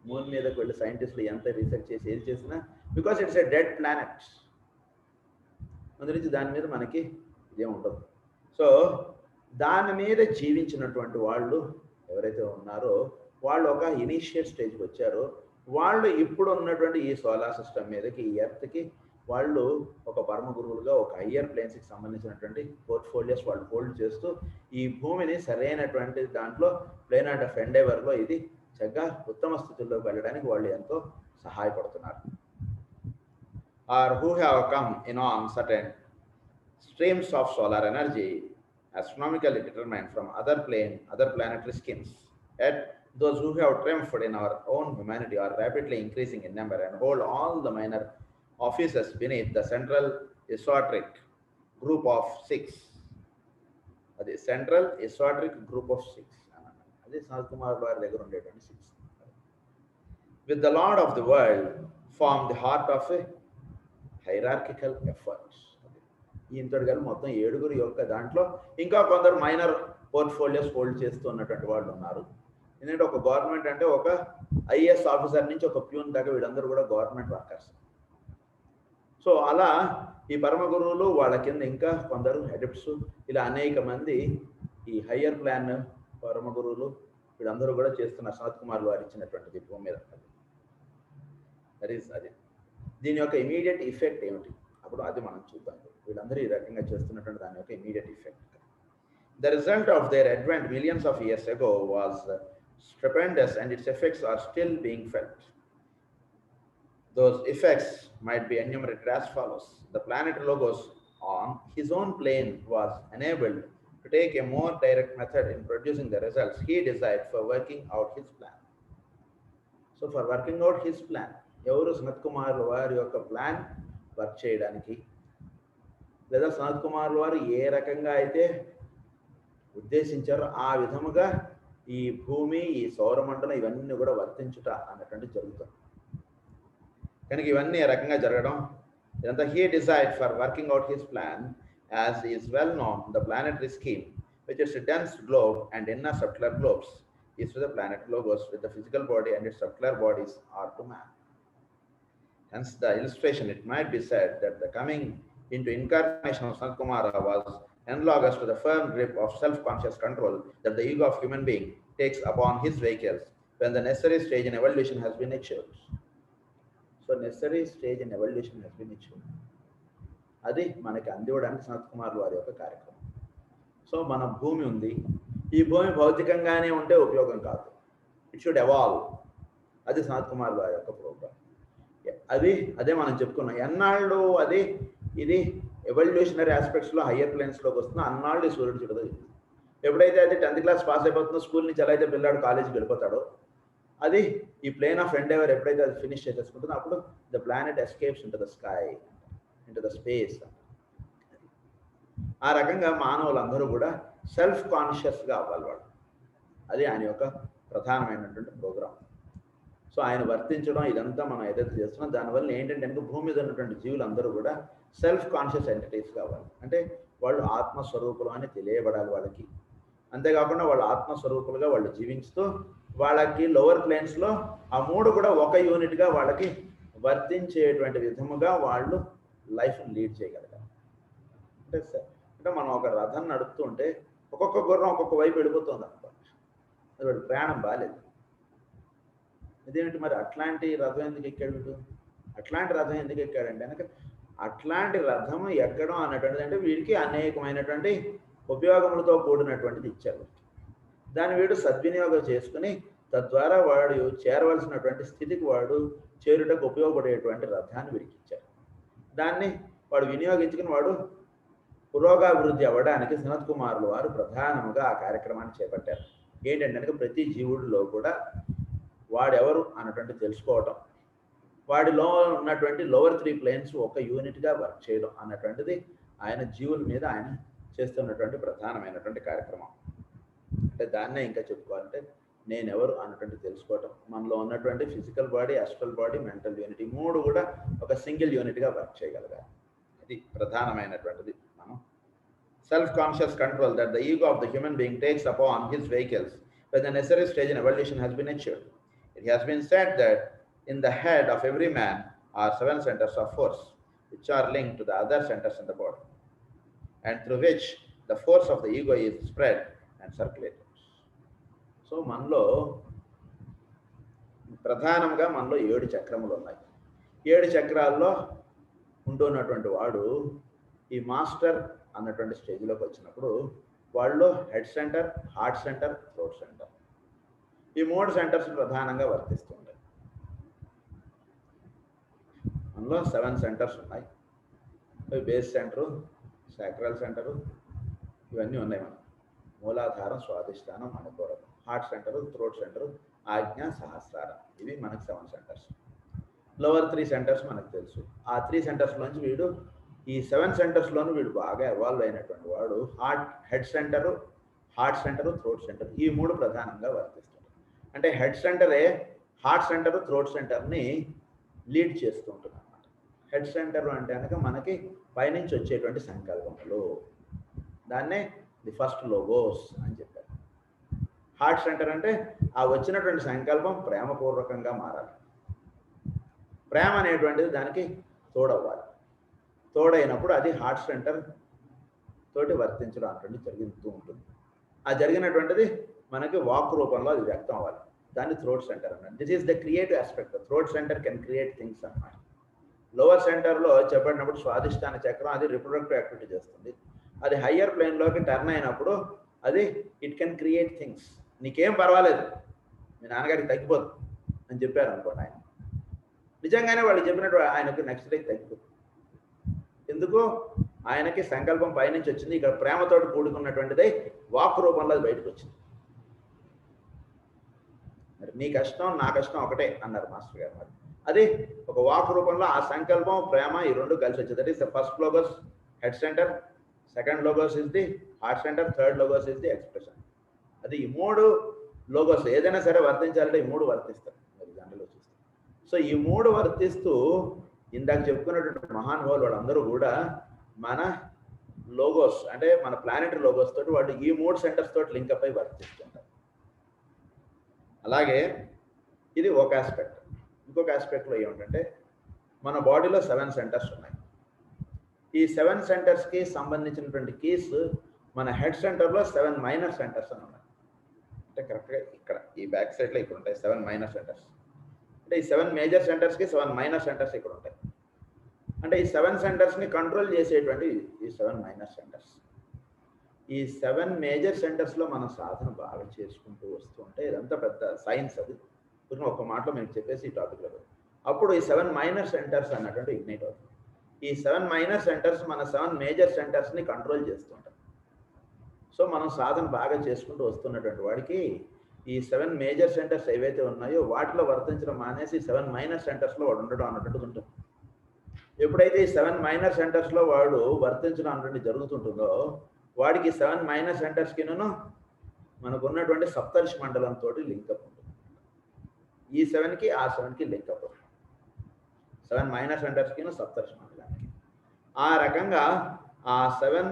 మూన్ మీదకి వెళ్ళి సైంటిస్టులు ఎంత రీసెర్చ్ చేసి ఏది చేసినా, because it's a dead planet, అందుగురించి దాని మీద మనకి ఇదేం ఉండదు. సో దాని మీద జీవించినటువంటి వాళ్ళు ఎవరైతే ఉన్నారో వాళ్ళు ఒక ఇనీషియల్ స్టేజ్కి వచ్చారో వాళ్ళు ఇప్పుడు ఉన్నటువంటి ఈ సోలార్ సిస్టమ్ మీదకి, ఈ ఎర్త్కి వాళ్ళు ఒక పరమ గురువులుగా ఒక హయ్యర్ ప్లేన్స్కి సంబంధించినటువంటి పోర్ట్ఫోలియోస్ వాళ్ళు హోల్డ్ చేస్తూ ఈ భూమిని సరైనటువంటి దాంట్లో ప్లేనెట్ ఆఫ్ ఎండేవర్లో ఇది చక్కగా ఉత్తమ స్థితిలోకి వెళ్ళడానికి వాళ్ళు ఎంతో సహాయపడుతున్నారు. Are who have come in on certain streams of solar energy astronomically determined from other planetary schemes. Yet those who have triumphed in our own humanity are rapidly increasing in number and hold all the minor offices beneath the central esoteric group of six. The central esoteric group of six. That Sanat Kumar garu దగ్గర ఉండేటువంటి six. With the Lord of the world form the heart of a hierarchical effort. ఇంతటి గారు మొత్తం 7 యొక్క దాంట్లో ఇంకా కొందరు minor portfolios hold చేస్తున్నటువంటి వాళ్ళు ఉన్నారు. ఎందుకంటే ఒక గవర్నమెంట్ అంటే ఒక ఐఏఎస్ ఆఫీసర్ నుంచి ఒక ప్యూన్ దాకా వీళ్ళందరూ కూడా గవర్నమెంట్ వర్కర్స్. సో అలా ఈ పరమ గురువులు వాళ్ళ కింద ఇంకా కొందరు అడిప్ట్స్, ఇలా అనేక మంది ఈ హయ్యర్ ప్లాన్ పరమ గురువులు వీళ్ళందరూ కూడా చేస్తున్నారు సనత్ కుమార్ వారు ఇచ్చినటువంటి భూమి మీద. దట్ ఈస్ అది. దీని యొక్క ఇమీడియట్ ఎఫెక్ట్ ఏమిటి అప్పుడు అది మనం చూద్దాం. వీళ్ళందరూ ఈ రకంగా చేస్తున్నటువంటి దాని యొక్క immediate effect. The result of their advent millions of years ago was stupendous and its effects are still being felt. Those effects might be enumerated as follows. The planet Logos on his own plane was enabled to take a more direct method in producing the results he desired for working out his plan. So for working out his plan, ఎవరు సనత్ కుమార్ వారి యొక్క plan work చేయడానికి, లేదా సనత్ కుమార్ వారు ఏ రకంగా అయితే ఉద్దేశించారో ఆ విధముగా ఈ భూమి, ఈ సౌరమండలం ఇవన్నీ కూడా వర్తించుట అన్నటువంటి జరుగుతుంది. కనుక ఇవన్నీ రకంగా జరగడం ఇదంతా he desired for working out his plan as is well known. The planetary scheme, which is a dense globe and inner subtler globes, is to the planet Logos, with the physical body and its subtler bodies are to man. Hence the illustration, it might be said that the coming into incarnation of Sanat Kumara was analogous to the firm grip of self-conscious control that the ego of human being takes upon his vehicles when the necessary stage in evolution has been achieved. So necessary stage in evolution has been achieved. అది మనకి అందివ్వడానికి సనత్ కుమార్ వారి యొక్క కార్యక్రమం. So మన భూమి ఉంది, ఈ భూమి భౌతికంగానే ఉంటే ఉపయోగం కాదు, ఇట్ షుడ్ ఎవాల్వ్. అది సనత్ కుమార్ వారి యొక్క ప్రోగ్రామ్. అదే మనం చెప్పుకున్నాం. ఎన్నాళ్ళు అది ఇది ఎవల్యూషనరీ ఆస్పెక్ట్స్లో హయ్యర్ ప్లేన్స్లోకి వస్తుందో అన్నాళ్ళు ఈ సూర్యుడు చుట్టూ. ఎప్పుడైతే అది 10th క్లాస్ పాస్ అయిపోతుందో, స్కూల్ నుంచి ఎలా అయితే పిల్లాడు కాలేజీకి వెళ్ళిపోతాడో, అది ఈ ప్లేన్ ఆఫ్ ఎండేవర్ ఎప్పుడైతే అది ఫినిష్ చేసేసుకుంటుందో అప్పుడు the planet escapes into the sky, into the space. ఆ రకంగా మానవులందరూ కూడా సెల్ఫ్ కాన్షియస్గా అవ్వాలి వాళ్ళు. అది ఆయన యొక్క ప్రధానమైనటువంటి ప్రోగ్రామ్. సో ఆయన వర్తించడం ఇదంతా మనం ఏదైతే చేస్తున్నాం దానివల్ల ఏంటంటే కనుక భూమి మీద ఉన్నటువంటి జీవులందరూ కూడా సెల్ఫ్ కాన్షియస్ ఎంటిటీస్ కావాలి. అంటే వాళ్ళు ఆత్మస్వరూపులు అని తెలియబడాలి వాళ్ళకి. అంతేకాకుండా వాళ్ళు ఆత్మస్వరూపులుగా వాళ్ళు జీవించుతూ వాళ్ళకి లోవర్ ప్లేన్స్లో ఆ 3 కూడా ఒక యూనిట్గా వాళ్ళకి వర్తించేటువంటి విధముగా వాళ్ళు లైఫ్ లీడ్ చేయగలగాలి. అంటే మనం ఒక రథం నడుపుతూ ఉంటే ఒక్కొక్క గుర్రం ఒక్కొక్క వైపు వెళ్ళిపోతుంది అనుకో, అది వాడి ప్రయాణం బాగాలేదు. ఇదేమిటి మరి అట్లాంటి రథం ఎందుకు ఎక్కాడు వీడు, అట్లాంటి రథం ఎందుకు ఎక్కాడంటే కనుక అట్లాంటి రథం ఎక్కడం అన్నటువంటిది అంటే వీడికి అనేకమైనటువంటి ఉపయోగములతో కూడినటువంటిది ఇచ్చారు. దాన్ని వీడు సద్వినియోగం చేసుకుని తద్వారా వాడు చేరవలసినటువంటి స్థితికి వాడు చేరుటకు ఉపయోగపడేటువంటి రథాన్ని వీడికి ఇచ్చారు. దాన్ని వాడు వినియోగించుకుని వాడు పురోగాభివృద్ధి అవ్వడానికి సనత్ కుమారులు వారు ప్రధానముగా ఆ కార్యక్రమాన్ని చేపట్టారు. ఏంటంటే ప్రతి జీవుడిలో కూడా వాడెవరు అన్నటువంటి తెలుసుకోవటం, వాడిలో ఉన్నటువంటి లోవర్ 3 ప్లేన్స్ ఒక యూనిట్గా వర్క్ చేయడం అన్నటువంటిది ఆయన జీవుల మీద ఆయన చేస్తున్నటువంటి ప్రధానమైనటువంటి కార్యక్రమం. అంటే దాన్నే ఇంకా చెప్పుకోవాలంటే నేనెవరు అన్నటువంటి తెలుసుకోవటం, మనలో ఉన్నటువంటి physical body, astral body, mental unit, ఈ మూడు కూడా ఒక సింగిల్ యూనిట్గా వర్క్ చేయగలగాలి. ఇది ప్రధానమైనటువంటిది. మనం self-conscious control that the ego of the human being takes upon his vehicles when the necessary stage in evolution has been achieved. It has been said that in the head of every man are 7 centers of force, which are linked to the other centers in the body, and through which the force of the ego is spread and circulated. So, మనలో ప్రధానంగా మనలో 7 చక్రములు ఉన్నాయి. 7 చక్రాల్లో ఉంటున్నటువంటి వాడు ఈ master అన్నటువంటి స్టేజ్లోకి వచ్చినప్పుడు వాళ్ళు head centre, heart centre, throat centre, ఈ 3 సెంటర్స్ ప్రధానంగా వర్తిస్తుంటాయి. అందులో 7 సెంటర్స్ ఉన్నాయి. బేస్ సెంటరు, సాక్రల్ సెంటరు, ఇవన్నీ ఉన్నాయి. మనం మూలాధారం, స్వాధిష్టానం, మణిపూరకం, హార్ట్ సెంటరు, థ్రోట్ సెంటరు, ఆజ్ఞ, సహస్రారం, ఇవి మనకు 7 సెంటర్స్. లోవర్ 3 సెంటర్స్ మనకు తెలుసు. ఆ 3 సెంటర్స్లోంచి వీడు ఈ 7 సెంటర్స్లోనూ వీడు బాగా ఎవాల్వ్ అయినటువంటి వాడు head centre, heart centre, throat centre, ఈ 3 ప్రధానంగా వర్తిస్తుంది. అంటే హెడ్ సెంటరే హార్ట్ సెంటరు, థ్రోట్ సెంటర్ని లీడ్ చేస్తూ ఉంటుంది అన్నమాట. హెడ్ సెంటర్ అంటే కనుక మనకి పైనుంచి వచ్చేటువంటి సంకల్పములు, దాన్నే ది ఫస్ట్ లోగోస్ అని చెప్పారు. హార్ట్ సెంటర్ అంటే ఆ వచ్చినటువంటి సంకల్పం ప్రేమపూర్వకంగా మారాలి. ప్రేమ అనేటువంటిది దానికి తోడవ్వాలి. తోడైనప్పుడు అది హార్ట్ సెంటర్ తోటి వర్తించడం అటువంటి జరుగుతూ ఉంటుంది. ఆ జరిగినటువంటిది మనకి వాక్ రూపంలో అది వ్యక్తం అవ్వాలి. దాన్ని థ్రోట్ సెంటర్ అన్నమాట. This is the creative aspect. Throat centre can create things అన్నమాట. లోవర్ సెంటర్లో చెప్పబడినప్పుడు స్వాధిష్టాన చక్రం అది రిప్రొడక్టివ్ యాక్టివిటీ చేస్తుంది. అది హయ్యర్ ప్లేన్లోకి టర్న్ అయినప్పుడు అది ఇట్ కెన్ క్రియేట్ థింగ్స్. నీకేం పర్వాలేదు, మీ నాన్నగారికి తగ్గిపోదు అని చెప్పారు అనుకోండి. ఆయన నిజంగానే వాళ్ళు చెప్పినట్టు ఆయనకు నెక్స్ట్ డేకి తగ్గిపోతుంది. ఎందుకు? ఆయనకి సంకల్పం పైనుంచి వచ్చింది. ఇక్కడ ప్రేమతోటి కూడుకున్నటువంటిది వాక్ రూపంలో అది బయటకు వచ్చింది. మరి నీ కష్టం నా కష్టం ఒకటే అన్నారు మాస్టర్ గారు. మరి అది ఒక వాక్ రూపంలో ఆ సంకల్పం, ప్రేమ, ఈ 2 కలిసి వచ్చేది. That is the first logos head center, second logos is the heart center, third logos is the expression. అది ఈ 3 లోగోస్ ఏదైనా సరే వర్తించాలంటే ఈ 3 వర్తిస్తారు. మరి దాంట్లో చూస్తే సో ఈ 3 వర్తిస్తూ ఇందాక చెప్పుకున్నటువంటి మహానుభావులు వాళ్ళందరూ కూడా మన లోగోస్ అంటే మన ప్లానెటరీ లోగోస్ తోటి వాళ్ళు ఈ 3 సెంటర్స్ తోటి లింకప్ అయి వర్తిస్తుంటారు. అలాగే ఇది ఒక ఆస్పెక్ట్. ఇంకొక ఆస్పెక్ట్లో ఏమిటంటే మన బాడీలో 7 సెంటర్స్ ఉన్నాయి. ఈ 7 సెంటర్స్కి సంబంధించినటువంటి కీస్ మన హెడ్ సెంటర్లో 7 మైనర్ సెంటర్స్ అని ఉన్నాయి. అంటే కరెక్ట్గా ఇక్కడ ఈ బ్యాక్ సైడ్లో ఇక్కడ ఉంటాయి 7 మైనర్ సెంటర్స్. అంటే ఈ 7 మేజర్ సెంటర్స్కి 7 మైనర్ సెంటర్స్ ఇక్కడ ఉంటాయి. అంటే ఈ 7 సెంటర్స్ని కంట్రోల్ చేసేటువంటి ఈ 7 మైనర్ సెంటర్స్. ఈ 7 మేజర్ సెంటర్స్లో మనం సాధన బాగా చేసుకుంటూ వస్తూ ఉంటే ఇదంతా పెద్ద సైన్స్. అది ఒక మాటలో మీకు చెప్పేసి ఈ టాపిక్లో అప్పుడు ఈ 7 మైనర్ సెంటర్స్ అన్నటువంటి ఇగ్నైట్ అవుతుంది. ఈ 7 మైనర్ సెంటర్స్ మన 7 మేజర్ సెంటర్స్ని కంట్రోల్ చేస్తుంటాయి. సో మనం సాధన బాగా చేసుకుంటూ వస్తున్నటువంటి వాడికి ఈ 7 మేజర్ సెంటర్స్ ఏవైతే ఉన్నాయో వాటిలో వర్తించడం మానేసి 7 మైనర్ సెంటర్స్లో వాడు ఉండడం అన్నటువంటిది ఉంటుంది. ఎప్పుడైతే ఈ 7 మైనర్ సెంటర్స్లో వాడు వర్తించడం అన్నటువంటి జరుగుతుంటుందో వాడికి 7 మైనర్ సెంటర్స్కిను మనకు ఉన్నటువంటి సప్తర్షి మండలంతో లింకప్ ఉంటుంది. ఈ 7కి ఆ 7కి లింకప్ ఉంటుంది. 7 మైనర్ సెంటర్స్కిను సప్తర్షి మండలానికి. ఆ రకంగా ఆ 7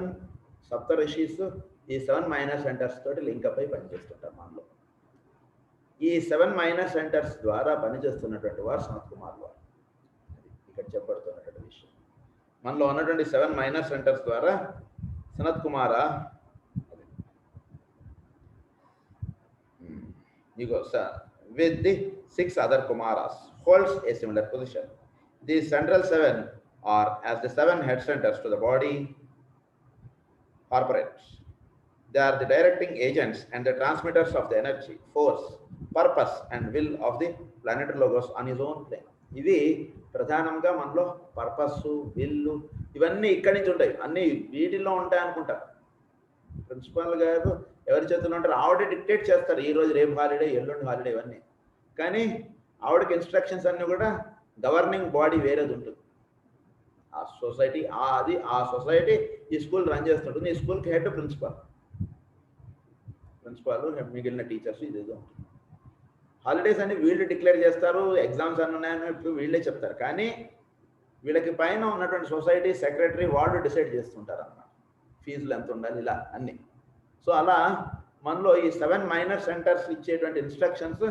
సప్తర్షిస్ ఈ 7 మైనర్ సెంటర్స్ తోటి లింకప్ అయి పనిచేస్తుంటారు మనలో. ఈ 7 మైనర్ సెంటర్స్ ద్వారా పనిచేస్తున్నటువంటి వారు సనత్ కుమార్ వారు. ఇక్కడ చెప్పబడుతున్నటువంటి విషయం మనలో ఉన్నటువంటి 7 మైనర్ సెంటర్స్ ద్వారా సనత్ కుమార with the 6 other Kumaras holds a similar position. These central 7 are as the 7 head centers to the body corporates. They are the directing agents and the transmitters of the energy, force, purpose and will of the planetary logos on his own plane. ఇవి ప్రధానంగా మనలో purpose, విల్లు ఇవన్నీ ఇక్కడి నుంచి ఉంటాయి. అన్నీ వీటిల్లో ఉంటాయి అనుకుంటారు. ప్రిన్సిపాల్ గారు ఎవరి చేతుల్లో ఉంటారు, ఆవిడే డిక్టేట్ చేస్తారు. ఈ రోజు రేపు హాలిడే, ఎల్లుండి హాలిడే ఇవన్నీ. కానీ ఆవిడకి ఇన్స్ట్రక్షన్స్ అన్నీ కూడా గవర్నింగ్ బాడీ వేరేది ఉంటుంది. ఆ సొసైటీ ఆ సొసైటీ ఈ స్కూల్ రన్ చేస్తుంటుంది. ఈ స్కూల్కి హెడ్ ప్రిన్సిపాల్, మిగిలిన టీచర్స్ ఇదేదో ఉంటుంది. హాలిడేస్ అని వీళ్ళు డిక్లేర్ చేస్తారు, ఎగ్జామ్స్ అన్నీ ఉన్నాయని ఇప్పుడు వీళ్ళే చెప్తారు. కానీ వీళ్ళకి పైన ఉన్నటువంటి సొసైటీ సెక్రటరీ వాళ్ళు డిసైడ్ చేస్తుంటారు అన్నమాట, ఫీజులు ఎంత ఉండాలి ఇలా అన్నీ. సో అలా మనలో ఈ 7 మైనర్ సెంటర్స్ ఇచ్చేటువంటి ఇన్స్ట్రక్షన్స్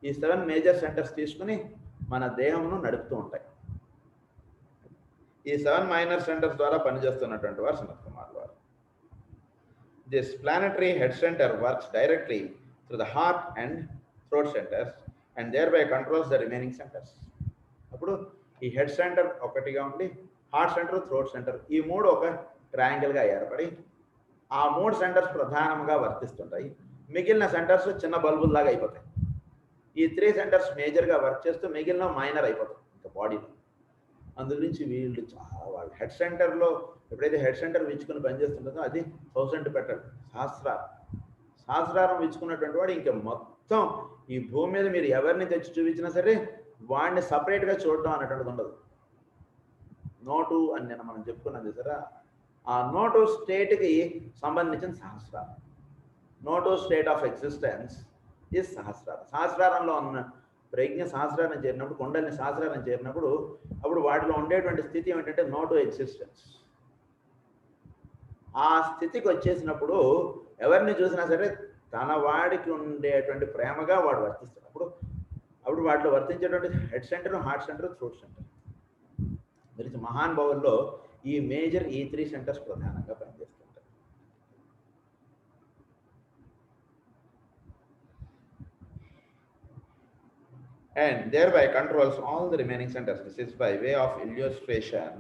ఈ 7 మేజర్ సెంటర్స్ తీసుకుని మన దేహంను నడుపుతూ ఉంటాయి. ఈ 7 మైనర్ సెంటర్స్ ద్వారా పనిచేస్తున్నటువంటి వారు సనత్ కుమార్ వారు. This planetary head centre works directly through the heart and throat centres and thereby controls the remaining centres. అప్పుడు ఈ హెడ్ సెంటర్ ఒకటిగా ఉండి హార్ట్ సెంటర్, థ్రోట్ సెంటర్ ఈ మూడు ఒక ట్రయాంగిల్గా ఏర్పడి ఆ 3 సెంటర్స్ ప్రధానంగా వర్తిస్తుంటాయి. మిగిలిన సెంటర్స్ చిన్న బల్బుల్లాగా అయిపోతాయి. ఈ 3 సెంటర్స్ మేజర్గా వర్క్ చేస్తూ మిగిలిన మైనర్ అయిపోతాయి ఇంకా బాడీలో. అందుగురించి వీళ్ళు చాలా వాళ్ళు హెడ్ సెంటర్లో ఎప్పుడైతే హెడ్ సెంటర్ విచ్చుకుని పనిచేస్తుంటుందో అది 1000 పెట్టాడు సహస్రారం విచ్చుకున్నటువంటి వాడు ఇంకా మొత్తం ఈ భూమి మీద మీరు ఎవరిని తెచ్చి చూపించినా సరే వాడిని సపరేట్గా చూడడం అనేటువంటిది ఉండదు. నోటు అని నేను మనం చెప్పుకున్నది సరే, ఆ నోటు స్టేట్కి సంబంధించిన సహస్రారం. Note state of existence is సహస్రారం. సహస్రారంలో ఉన్న ప్రజ్ఞ సహస్రారం చేరినప్పుడు, కుండలిని సహస్రారం చేరినప్పుడు అప్పుడు వాటిలో ఉండేటువంటి స్థితి ఏమిటంటే నోటు ఎగ్జిస్టెన్స్. ఆ స్థితికి వచ్చేసినప్పుడు ఎవరిని చూసినా సరే తన వాడికి ఉండేటువంటి ప్రేమగా వాడు వర్తిస్తాడు. అప్పుడు వాటిలో వర్తించేటువంటి head centre, heart centre, throat centre. మరి మహానుభావుల్లో ఈ మేజర్ ఈ 3 సెంటర్స్ ప్రధానంగా పనిచేస్తుంటాయి. And thereby controls all the remaining centers. This is by way of illustration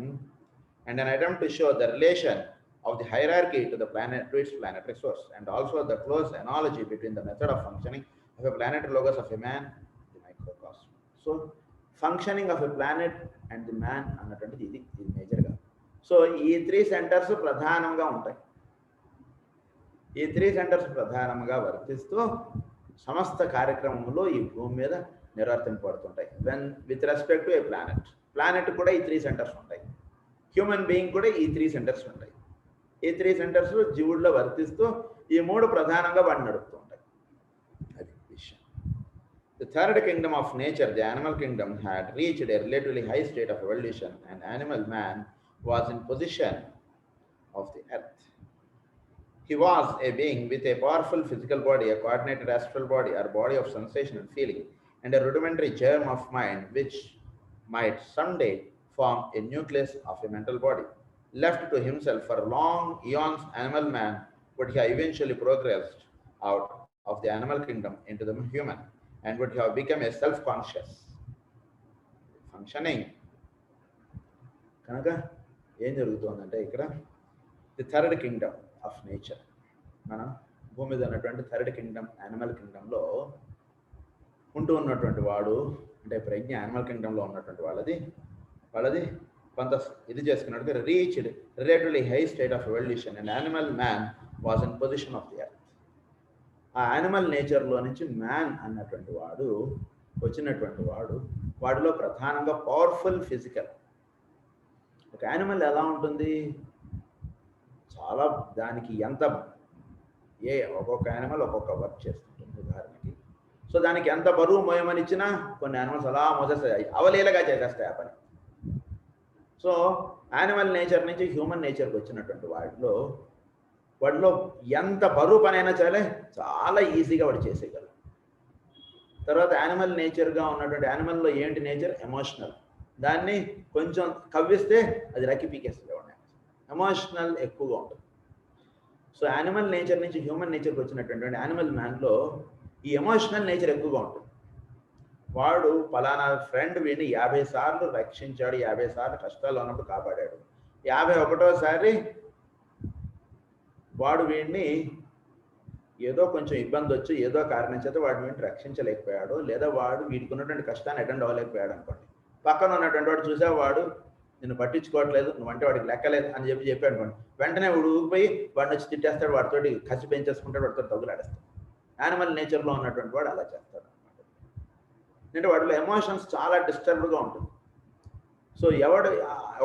and an attempt to show the relation of the hierarchy to the planet, to its planetary source, and also the close analogy between the method of functioning of a planetary logos of a man, the microcosm. So functioning of a planet and the man అన్నటువంటిది ఇది మేజర్గా. So ఈ 3 centres ప్రధానంగా ఉంటాయి. ఈ 3 centres ప్రధానంగా వర్తిస్తూ సమస్త కార్యక్రమంలో ఈ భూమి మీద నిర్వర్తింపబడుతుంటాయి. When with respect to a planet కూడా ఈ 3 సెంటర్స్ ఉంటాయి. హ్యూమన్ బీయింగ్ కూడా ఈ 3 సెంటర్స్ ఉంటాయి. ఈ 3 సెంటర్స్ జీవుల్లో వర్తిస్తూ ఈ 3 ప్రధానంగా వాడిని నడుపుతూ ఉంటాయి. అది విషయం. The third kingdom of nature, the animal kingdom, had reached a relatively high state of evolution, and animal man was in possession of the earth. He was a being with a powerful physical body, a coordinated astral body or body of sensation and feeling, and a rudimentary germ of mind which might someday form a nucleus of a mental body. Left to himself for long eons, animal man would have eventually progressed out of the animal kingdom into the human and would have become a self-conscious functioning. కనుక ఏం జరుగుతుందంటే ఇక్కడ the third Kingdom of nature, మన భూమి మీద ఉన్నటువంటి third Kingdom animal కింగ్డమ్లో ఉంటూ ఉన్నటువంటి వాడు అంటే ప్రజ్ఞ యానిమల్ కింగ్డమ్లో ఉన్నటువంటి వాళ్ళది కొంత ఇది చేసుకున్నట్టుగా reached relatively high state of evolution and animal man was in position of the earth. ఆ యానిమల్ నేచర్లో నుంచి మ్యాన్ అన్నటువంటి వాడు వచ్చినటువంటి వాడిలో ప్రధానంగా పవర్ఫుల్ ఫిజికల్. ఒక యానిమల్ ఎలా ఉంటుంది, చాలా దానికి ఎంత ఒక్కొక్క యానిమల్ ఒక్కొక్క వర్క్ చేస్తుంటుంది. ఉదాహరణకి సో దానికి ఎంత బరువు మోయమని ఇచ్చినా కొన్ని యానిమల్స్ అలా మోసేస్తాయి, అవలీలగా చేసేస్తాయి ఆ పని. సో యానిమల్ నేచర్ నుంచి హ్యూమన్ నేచర్కి వచ్చినటువంటి వాడిలో ఎంత బరువు పని అయినా చాలా ఈజీగా వాడు చేసేయగలరు. తర్వాత యానిమల్ నేచర్గా ఉన్నటువంటి యానిమల్లో ఏంటి నేచర్, ఎమోషనల్. దాన్ని కొంచెం కవ్విస్తే అది రక్కి పీకేస్తుంది వాడిని. ఎమోషనల్ ఎక్కువగా ఉంటుంది. సో యానిమల్ నేచర్ నుంచి హ్యూమన్ నేచర్కి వచ్చినటువంటి యానిమల్ మ్యాన్లో ఈ ఎమోషనల్ నేచర్ ఎక్కువగా ఉంటుంది. వాడు పలానా ఫ్రెండ్ వీడిని 50 సార్లు రక్షించాడు, 50 సార్లు కష్టాల్లో ఉన్నప్పుడు కాపాడాడు, 51వ వాడు వీడిని ఏదో కొంచెం ఇబ్బంది వచ్చి ఏదో కారణం చేత వాడు వీడిని రక్షించలేకపోయాడు, లేదా వాడు వీడికి ఉన్నటువంటి కష్టాన్ని అటెండ్ అవ్వలేకపోయాడు అనుకోండి. పక్కన ఉన్నటువంటి వాడు చూసేవాడు నిన్ను పట్టించుకోవట్లేదు, నువ్వంటే వాడికి లెక్కలేదు అని చెప్పాడు అనుకోండి, వెంటనే వాడు ఊగిపోయి వాడిని వచ్చి తిట్టేస్తాడు, వాడితోటి కసి పెంచేసుకుంటాడు, వాడితో తగులాడేస్తాడు. యానిమల్ నేచర్లో ఉన్నటువంటి వాడు అలా చేస్తాడు అనమాట. అంటే వాడిలో ఎమోషన్స్ చాలా డిస్టర్బ్డ్గా ఉంటుంది. సో ఎవడు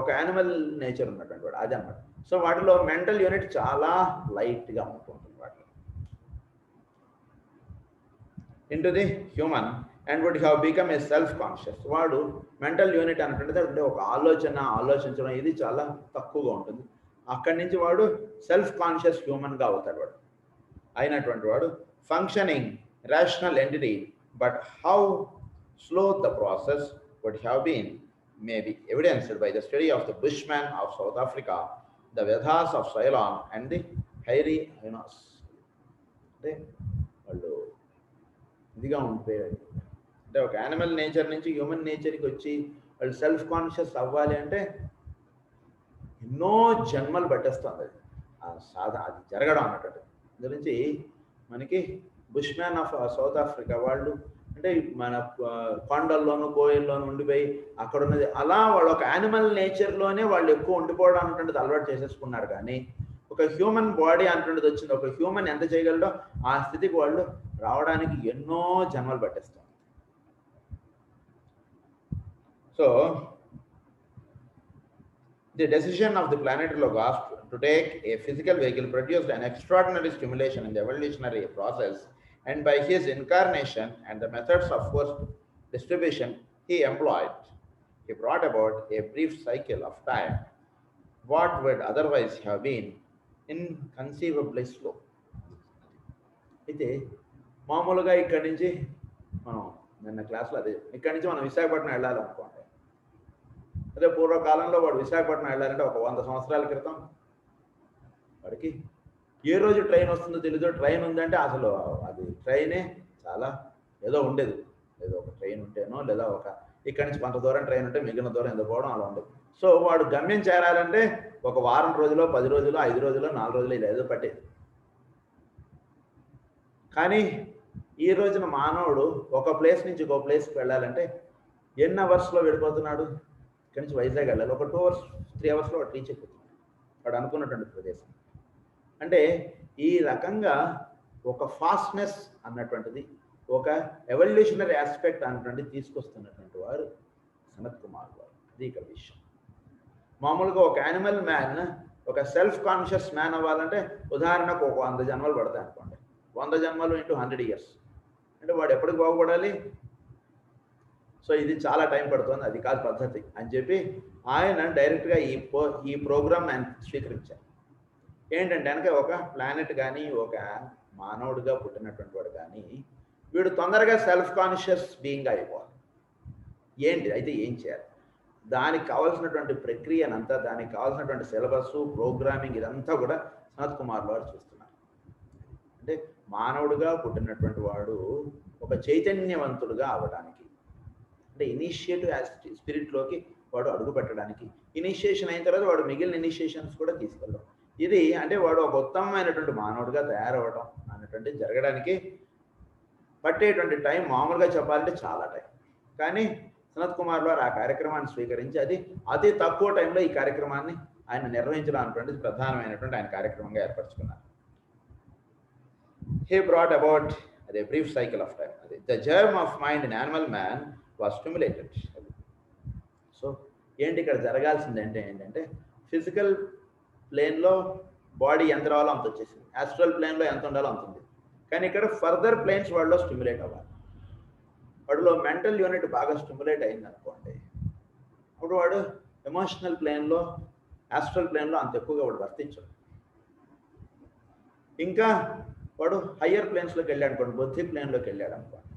ఒక యానిమల్ నేచర్ ఉన్నటువంటి వాడు అది అనమాట. సో వాటిలో మెంటల్ యూనిట్ చాలా లైట్గా ఉంటుంది వాటిలో. Into the human, and would have become a self conscious. వాడు మెంటల్ యూనిట్ అంటుంటే అంటే ఒక ఆలోచించడం ఇది చాలా తక్కువగా ఉంటుంది. అక్కడి నుంచి వాడు సెల్ఫ్ కాన్షియస్ హ్యూమన్గా అవుతాడు. వాడు అయినటువంటి వాడు functioning rational entity. But how slow the process would have been may be evidenced by the study of the Bushmen of South Africa, the Vedas of Ceylon, and the hairy hyenas. అంటే వాళ్ళు ఇదిగా ఉండిపోయాడు. అంటే ఒక animal nature నుంచి human నేచర్కి వచ్చి వాళ్ళు సెల్ఫ్ కాన్షియస్ అవ్వాలి అంటే ఎన్నో జన్మలు పట్టేస్తుంది. అది జరగడం అన్నట్టు. గురించి మనకి బుష్మ్యాన్ ఆఫ్ సౌత్ ఆఫ్రికా వాళ్ళు అంటే మన కొండల్లోనూ కోయిల్లోనూ ఉండిపోయి అక్కడ ఉన్నది అలా వాళ్ళు ఒక యానిమల్ నేచర్లోనే వాళ్ళు ఎక్కువ ఉండిపోవడం అన్నటువంటిది అలవాటు చేసేసుకున్నారు. కానీ ఒక హ్యూమన్ బాడీ అన్నటువంటిది వచ్చింది. ఒక హ్యూమన్ ఎంత చేయగలడో ఆ స్థితికి వాళ్ళు రావడానికి ఎన్నో జన్మలు పట్టేస్తారు. So the decision of the planetary logos to take a physical vehicle produced an extraordinary stimulation in the evolutionary process, and by his incarnation and the methods of forced distribution he employed, he brought about a brief cycle of time what would otherwise have been inconceivably slow. అయితే మామూలుగా ఇక్కడి నుంచి మనం నిన్న క్లాస్లో అదే ఇక్కడి నుంచి మనం విశాఖపట్నం వెళ్ళాలనుకోండి. అదే పూర్వకాలంలో వాడు విశాఖపట్నం వెళ్ళాలంటే ఒక 100 సంవత్సరాల క్రితం వాడికి ఏ రోజు ట్రైన్ వస్తుందో తెలీదు. ట్రైన్ ఉందంటే అసలు అది ట్రైనే చాలా ఏదో ఉండేది. ఏదో ఒక ట్రైన్ ఉంటేనో లేదా ఒక ఇక్కడి నుంచి కొంత దూరం ట్రైన్ ఉంటే మిగిలిన దూరం ఎందుకు పోవడం అలా ఉండదు. సో వాడు గమ్యం చేరాలంటే ఒక వారం రోజులో 10 రోజులు 5 రోజులు 4 రోజులు ఇలా ఏదో పట్టేది. కానీ ఈ రోజున మానవుడు ఒక ప్లేస్ నుంచి ఇంకో ప్లేస్కి వెళ్ళాలంటే ఎన్ని అవర్స్లో వెళ్ళిపోతున్నాడు. ఇక్కడి నుంచి వైజాగ్ వెళ్ళాలి, ఒక 2 hours 3 hours వాడు రీచ్ అయిపోతున్నాడు వాడు అనుకున్నటువంటి ప్రదేశం. అంటే ఈ రకంగా ఒక ఫాస్ట్నెస్ అన్నటువంటిది ఒక ఎవల్యూషనరీ ఆస్పెక్ట్ అన్నటువంటి తీసుకొస్తున్నటువంటి వారు సనత్ కుమార్ వారు. అది ఇక్కడ విషయం. మామూలుగా ఒక యానిమల్ మ్యాన్ ఒక సెల్ఫ్ కాన్షియస్ మ్యాన్ అవ్వాలంటే ఉదాహరణకు ఒక 100 జన్మలు పడతాయి అనుకోండి. 100 జన్మలు ఇంటూ 100 years అంటే వాడు ఎప్పటికి బాగుపడాలి. సో ఇది చాలా టైం పడుతుంది, అది కాదు పద్ధతి అని చెప్పి ఆయన డైరెక్ట్గా ఈ ప్రోగ్రామ్ ఆయన స్వీకరించారు. ఏంటంటే కనుక ఒక ప్లానెట్ కానీ ఒక మానవుడిగా పుట్టినటువంటి వాడు కానీ వీడు తొందరగా సెల్ఫ్ కాన్షియస్ బీయింగ్ అయిపోవాలి. ఏంటి అయితే ఏం చేయాలి, దానికి కావాల్సినటువంటి ప్రక్రియనంతా, దానికి కావాల్సినటువంటి సిలబస్ ప్రోగ్రామింగ్ ఇదంతా కూడా సనత్ కుమార్ వారు చూస్తున్నారు. అంటే మానవుడిగా పుట్టినటువంటి వాడు ఒక చైతన్యవంతుడుగా అవ్వడానికి, అంటే ఇనిషియేటివ్ స్పిరిట్లోకి వాడు అడుగు పెట్టడానికి, ఇనిషియేషన్ అయిన తర్వాత వాడు మిగిలిన ఇనిషియేషన్స్ కూడా తీసుకెళ్ళడం, ఇది అంటే వాడు ఒక ఉత్తమమైనటువంటి మానవుడిగా తయారవడం అన్నటువంటి జరగడానికి పట్టేటువంటి టైం మామూలుగా చెప్పాలంటే చాలా టైం. కానీ సనత్ కుమార్ వారు ఆ కార్యక్రమాన్ని స్వీకరించి అది అతి తక్కువ టైంలో ఈ కార్యక్రమాన్ని ఆయన నిర్వహించడం అనేటువంటిది ప్రధానమైనటువంటి ఆయన కార్యక్రమంగా ఏర్పరచుకున్నారు. He brought about a brief cycle of time. The germ of mind in animal man was stimulated. So ఏంటి ఇక్కడ జరగాల్సింది ఏంటంటే ఫిజికల్ ప్లేన్లో బాడీ ఎంత రావాలో అంత వచ్చేసింది, యాస్ట్రల్ ప్లేన్లో ఎంత ఉండాలో అంత ఉంది. కానీ ఇక్కడ ఫర్దర్ ప్లేన్స్ వాడిలో స్టిమ్యులేట్ అవ్వాలి. వాడిలో మెంటల్ యూనిట్ బాగా స్టిమ్యులేట్ అయింది అనుకోండి, అప్పుడు వాడు ఎమోషనల్ ప్లేన్లో యాస్ట్రల్ ప్లేన్లో అంత ఎక్కువగా వాడు వర్తించడు. ఇంకా వాడు హయ్యర్ ప్లేన్స్లోకి వెళ్ళాడు అనుకోండి, బుద్ధి ప్లేన్లోకి వెళ్ళాడు అనుకోండి,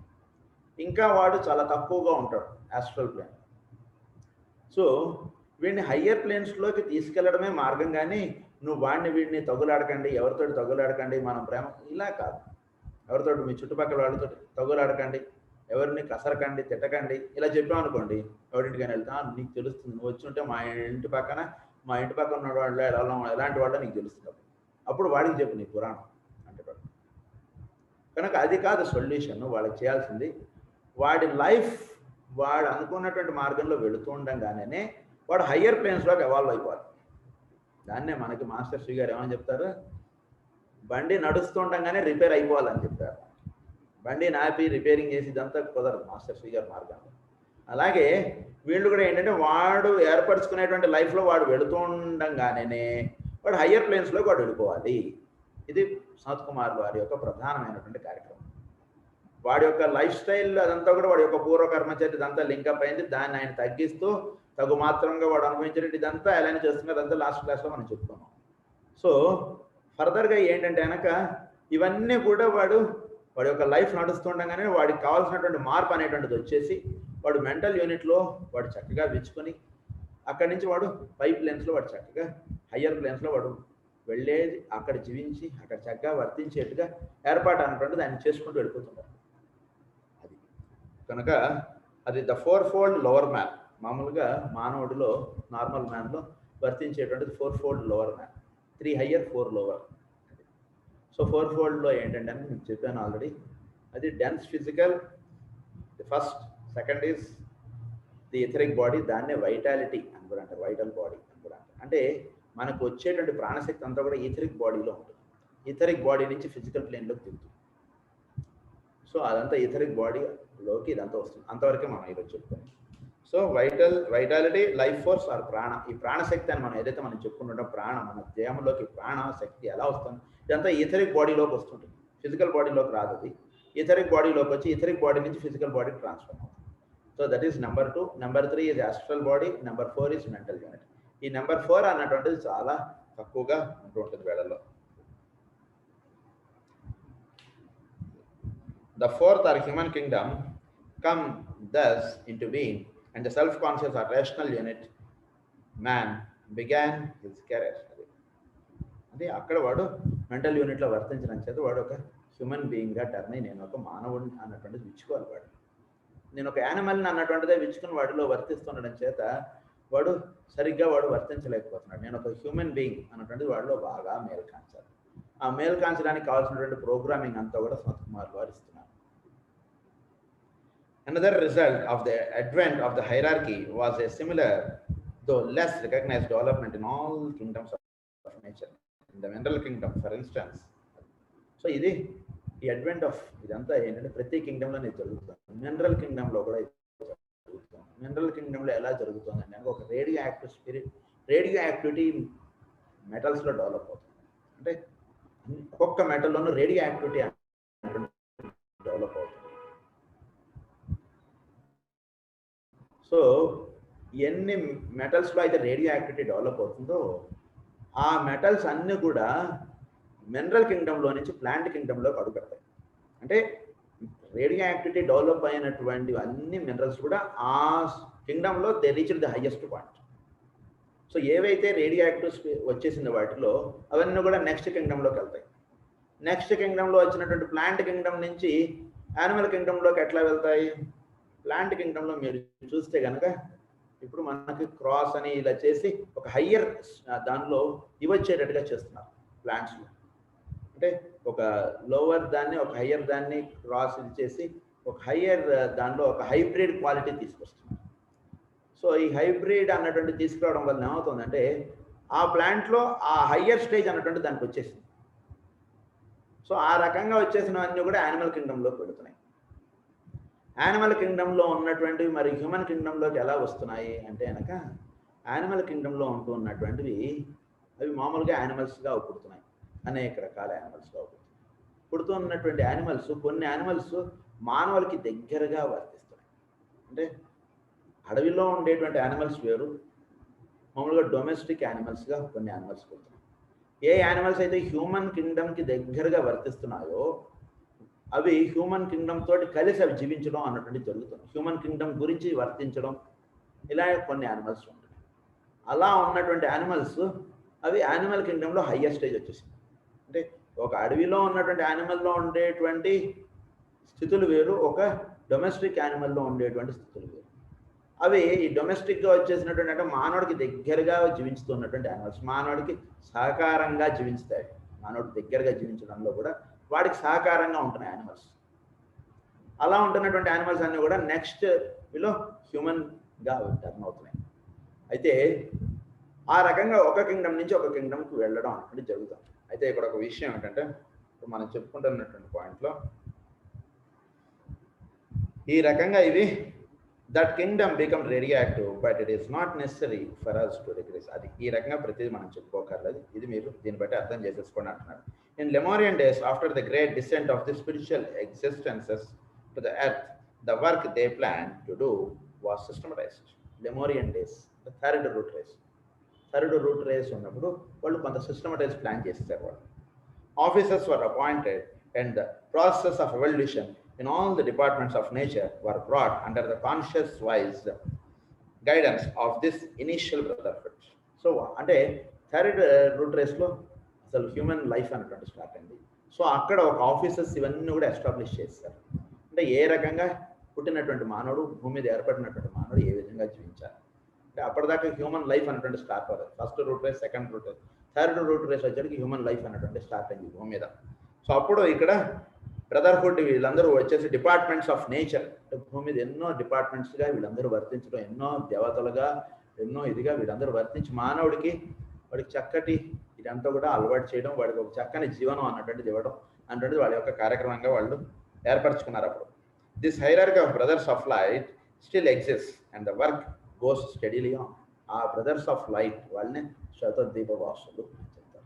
ఇంకా వాడు చాలా తక్కువగా ఉంటాడు యాస్ట్రల్ ప్లేన్. సో వీడిని హయ్యర్ ప్లేన్స్లోకి తీసుకెళ్లడమే మార్గం. కానీ నువ్వు వీడిని తగులాడకండి, ఎవరితోటి తగులాడకండి, మనం ప్రేమ ఇలా కాదు, ఎవరితోటి మీ చుట్టుపక్కల వాళ్ళతో తగులాడకండి, ఎవరిని కసరకండి, తిట్టకండి, ఇలా చెప్పామనుకోండి, ఎవరింటికైనా వెళ్తా నీకు తెలుస్తుంది, నువ్వు వచ్చి ఉంటే మా ఇంటి పక్కన ఉన్న వాళ్ళు ఎలాంటి వాళ్ళో నీకు తెలుస్తుంది, అప్పుడు వాడికి చెప్పు నీ పురాణం అంటే. కనుక అది కాదు సొల్యూషన్. వాళ్ళకి చేయాల్సింది వాడి లైఫ్ వాడు అనుకున్నటువంటి మార్గంలో వెళుతూ ఉండగానే వాడు హయ్యర్ ప్లేన్స్లోకి ఎవాల్వ్ అయిపోవాలి. దాన్నే మనకి మాస్టర్ శ్రీ గారు ఏమని చెప్తారు, బండి నడుస్తుండగానే రిపేర్ అయిపోవాలని చెప్తారు. బండి నాపి రిపేరింగ్ చేసి ఇదంతా కుదరదు మాస్టర్ శ్రీ గారి మార్గంలో. అలాగే వీళ్ళు కూడా ఏంటంటే వాడు ఏర్పరచుకునేటువంటి లైఫ్లో వాడు వెళుతూ ఉండగానే వాడు హయ్యర్ ప్లేన్స్లోకి వాడు వెళ్ళిపోవాలి. ఇది సనత్ కుమార్ వారి యొక్క ప్రధానమైనటువంటి కార్యక్రమం. వాడి యొక్క లైఫ్ స్టైల్ అదంతా కూడా వాడి యొక్క పూర్వకర్మచర్య ఇదంతా లింకప్ అయింది. దాన్ని ఆయన తగ్గిస్తూ తగు మాత్రంగా వాడు అనుభవించినట్టు ఇదంతా అలైన్ చేస్తున్నారు. అదంతా లాస్ట్ క్లాస్లో మనం చెప్పుకున్నాం. సో ఫర్దర్గా ఏంటంటే కనుక ఇవన్నీ కూడా వాడి యొక్క లైఫ్ నడుస్తుండగానే వాడికి కావాల్సినటువంటి మార్పు అనేటువంటిది వచ్చేసి వాడు మెంటల్ యూనిట్లో వాడు చక్కగా విచ్చుకొని అక్కడి నుంచి వాడు పై ప్లేన్స్లో వాడు చక్కగా హయ్యర్ ప్లేన్స్లో వాడు వెళ్ళేది, అక్కడ జీవించి అక్కడ చక్కగా వర్తించేట్టుగా ఏర్పాటు అనేటువంటిది ఆయన చేసుకుంటూ వెళ్ళిపోతున్నారు. అది కనుక అది ద 4-fold లోవర్ మ్యాన్. మామూలుగా మానవుడిలో నార్మల్ మ్యాన్లో వర్తించేటువంటిది 4-fold lower man, 3 higher 4 lower. So 4-foldలో ఏంటంటే అని నేను చెప్పాను ఆల్రెడీ. అది dense physical the first, second is the etheric body, దాన్నే వైటాలిటీ అని కూడా అంటారు, వైటల్ బాడీ అని కూడా అంటారు. అంటే మనకు వచ్చేటువంటి ప్రాణశక్తి అంతా కూడా ఈథరిక్ బాడీలో ఉంటుంది. ఈథరిక్ బాడీ నుంచి ఫిజికల్ ప్లేన్లోకి దిగుతుంది. సో అదంతా ఈథరిక్ బాడీలోకి ఇదంతా వస్తుంది. అంతవరకే మనం ఈరోజు చెప్పుకోండి. So vitality, life force or prana. ఈ ప్రాణశక్తి అని మనం ఏదైతే మనం చెప్పుకుంటుంటాం, ప్రాణం మన దేహంలోకి ప్రాణశక్తి ఎలా వస్తుంది, ఇదంతా ఈథరిక్ బాడీలోకి వస్తుంటుంది. ఫిజికల్ బాడీలోకి రాదు. అది ఈథరిక్ బాడీలోకి వచ్చి ఈథరిక్ బాడీ నుంచి ఫిజికల్ బాడీ ట్రాన్స్ఫర్ అవుతుంది. So that is number 2. Number 3 is astral body. Number 4 is mental unit. ఈ నెంబర్ 4 అన్నటువంటిది చాలా తక్కువగా ఉంటూ ఉంటుంది వేళల్లో. The fourth or human kingdom come thus into being, and the self-conscious or rational unit man began his career. అంటే అక్కడ వాడు మెంటల్ యూనిట్లో వర్తించడం చేత వాడు ఒక హ్యూమన్ బీయింగ్గా టర్న్ అయ్యి నేను ఒక మానవుడిని అన్నటువంటిది విచ్చుకోవాలి. వాడు నేను ఒక యానిమల్ని అన్నటువంటిదే విచ్చుకుని వాడిలో వర్తిస్తుండడం చేత వాడు సరిగ్గా వాడు వర్తించలేకపోతున్నాడు. నేను ఒక హ్యూమన్ బీయింగ్ అన్నటువంటిది వాడిలో బాగా మేలు కాంచాలి. ఆ మేలు కాంచడానికి కావాల్సినటువంటి ప్రోగ్రామింగ్ అంతా కూడా స్మత్ కుమార్ వారు ఇస్తున్నారు. Another result of the advent of the hierarchy was a similar, though less recognized, development in all kingdoms of nature. In the mineral kingdom, for instance. So ఇది ఈ అడ్వెంట్ ఆఫ్ ఇదంతా ఏంటంటే ప్రతి కింగ్డమ్లో నేను జరుగుతుంది. మినరల్ కింగ్డమ్లో కూడా జరుగుతుంది. మినరల్ కింగ్డమ్లో ఎలా జరుగుతుంది అంటే ఒక రేడియో యాక్టివిటీ మెటల్స్లో డెవలప్ అవుతుంది. అంటే ఒక్కొక్క మెటల్లోనూ రేడియో యాక్టివిటీ డెవలప్ అవుతుంది. సో ఎన్ని మెటల్స్లో అయితే రేడియో యాక్టివిటీ డెవలప్ అవుతుందో ఆ మెటల్స్ అన్నీ కూడా మినరల్ కింగ్డమ్లో నుంచి ప్లాంట్ కింగ్డమ్లోకి అడుగుపెడతాయి. అంటే రేడియో యాక్టివిటీ డెవలప్ అయినటువంటి అన్ని మినరల్స్ కూడా ఆ కింగ్డమ్లో they reach the highest point. So ఏవైతే రేడియో యాక్టివ్స్ వచ్చేసిన వాటిలో అవన్నీ కూడా నెక్స్ట్ కింగ్డమ్లోకి వెళ్తాయి. నెక్స్ట్ కింగ్డమ్లో వచ్చినటువంటి ప్లాంట్ కింగ్డమ్ నుంచి యానిమల్ కింగ్డమ్లోకి ఎట్లా వెళ్తాయి? ప్లాంట్ కింగ్డమ్లో మీరు చూస్తే కనుక ఇప్పుడు మనకి క్రాస్ అని ఇలా చేసి ఒక హయ్యర్ దానిలో ఇవచ్చేటట్టుగా చేస్తున్నారు ప్లాంట్స్లో. అంటే ఒక లోవర్ దాన్ని ఒక హయ్యర్ దాన్ని క్రాస్ చేసి ఒక హయ్యర్ దానిలో ఒక హైబ్రిడ్ క్వాలిటీ తీసుకొస్తున్నారు. సో ఈ హైబ్రిడ్ అన్నటువంటి తీసుకురావడం వల్ల ఏమవుతుందంటే ఆ ప్లాంట్లో ఆ హయ్యర్ స్టేజ్ అన్నటువంటి దానికి వచ్చేసింది. సో ఆ రకంగా వచ్చేసినవన్నీ కూడా యానిమల్ కింగ్డమ్లోకి పెడుతున్నాయి. యానిమల్ కింగ్డమ్లో ఉన్నటువంటివి మరి హ్యూమన్ కింగ్డమ్లోకి ఎలా వస్తున్నాయి అంటే కనుక యానిమల్ కింగ్డమ్లో ఉంటూ ఉన్నటువంటివి అవి మామూలుగా యానిమల్స్గా పుడుతున్నాయి. అనేక రకాల యానిమల్స్గా పుడుతూ ఉన్నటువంటి యానిమల్స్ కొన్ని యానిమల్స్ మానవులకి దగ్గరగా వర్తిస్తున్నాయి. అంటే అడవిలో ఉండేటువంటి యానిమల్స్ వేరు, మామూలుగా డొమెస్టిక్ యానిమల్స్గా కొన్ని యానిమల్స్ పుడుతున్నాయి. ఏ యానిమల్స్ అయితే హ్యూమన్ కింగ్డమ్కి దగ్గరగా వర్తిస్తున్నాయో అవి హ్యూమన్ కింగ్డమ్ తోటి కలిసి అవి జీవించడం అన్నటువంటి జరుగుతుంది. హ్యూమన్ కింగ్డమ్ గురించి వర్తించడం ఇలా కొన్ని యానిమల్స్ ఉంటాయి. అలా ఉన్నటువంటి యానిమల్స్ అవి యానిమల్ కింగ్డమ్లో హయ్యర్ స్టేజ్ వచ్చేసింది. అంటే ఒక అడవిలో ఉన్నటువంటి యానిమల్లో ఉండేటువంటి స్థితులు వేరు, ఒక డొమెస్టిక్ యానిమల్లో ఉండేటువంటి స్థితులు వేరు. అవి ఈ డొమెస్టిక్గా వచ్చేసినటువంటి అంటే మానవుడికి దగ్గరగా జీవించుతున్నటువంటి యానిమల్స్, మానవుడికి సహకారంగా జీవిస్తాయి. మానవుడి దగ్గరగా జీవించడంలో కూడా వాడికి సహకారంగా ఉంటున్నాయి యానిమల్స్. అలా ఉంటున్నటువంటి యానిమల్స్ అన్నీ కూడా నెక్స్ట్ వీలో హ్యూమన్గా టర్న్ అవుతున్నాయి. అయితే ఆ రకంగా ఒక కింగ్డమ్ నుంచి ఒక కింగ్డమ్కి వెళ్ళడం అనేది జరుగుతుంది. అయితే ఇక్కడ ఒక విషయం ఏంటంటే ఇప్పుడు మనం చెప్పుకుంటున్నటువంటి పాయింట్లో ఈ రకంగా ఇవి that kingdom become radioactive but it is not necessary for us to regress. అది ఈ రకంగా ప్రతిదీ మనం చెప్పుకోకర్లేదు. ఇది మీరు దీన్ని బట్టి అర్థం చేసేసుకోండి అంటున్నారు. In Lemurian days, after the great descent of the spiritual existences to the earth, the work they planned to do was systematized. Lemurian days, the third root race. Third root race ఉన్నప్పుడు వాళ్ళు కొంత systematise plan చేస్తారు వాళ్ళు. Officers were appointed and the process of evolution in all the departments of nature were brought under the conscious wise guidance of this initial brotherhood. So అంటే third root రేస్లో అసలు human life అనేటువంటి start అయింది. సో అక్కడ ఒక officers ఇవన్నీ కూడా ఎస్టాబ్లిష్ చేస్తారు. అంటే ఏ రకంగా పుట్టినటువంటి మానవుడు, భూమి మీద ఏర్పడినటువంటి మానవుడు ఏ విధంగా జీవించాలి. అంటే అప్పటిదాకా హ్యూమన్ లైఫ్ అనేటువంటి స్టార్ట్ అవ్వదు. First root race, second root race, third root race వచ్చేటికి హ్యూమన్ లైఫ్ అనేటువంటి స్టార్ట్ అయింది భూమి మీద. సో అప్పుడు ఇక్కడ బ్రదర్హుడ్ వీళ్ళందరూ వచ్చేసి డిపార్ట్మెంట్స్ ఆఫ్ నేచర్, భూమి మీద ఎన్నో డిపార్ట్మెంట్స్గా వీళ్ళందరూ వర్తించడం, ఎన్నో దేవతలుగా ఎన్నో ఇదిగా వీళ్ళందరూ వర్తించి మానవుడికి వాడికి చక్కటి ఇదంతా కూడా అలవాటు చేయడం, వాడికి ఒక చక్కని జీవనం అన్నటువంటిది ఇవ్వడం అన్నటువంటిది వాళ్ళ యొక్క కార్యక్రమంగా వాళ్ళు ఏర్పరచుకున్నారు. అప్పుడు this hierarchy of brothers of light still exist and the work goes steadily on. ఆ బ్రదర్స్ ఆఫ్ లైట్ వాళ్ళని శతదీప వాసులు చెప్తారు.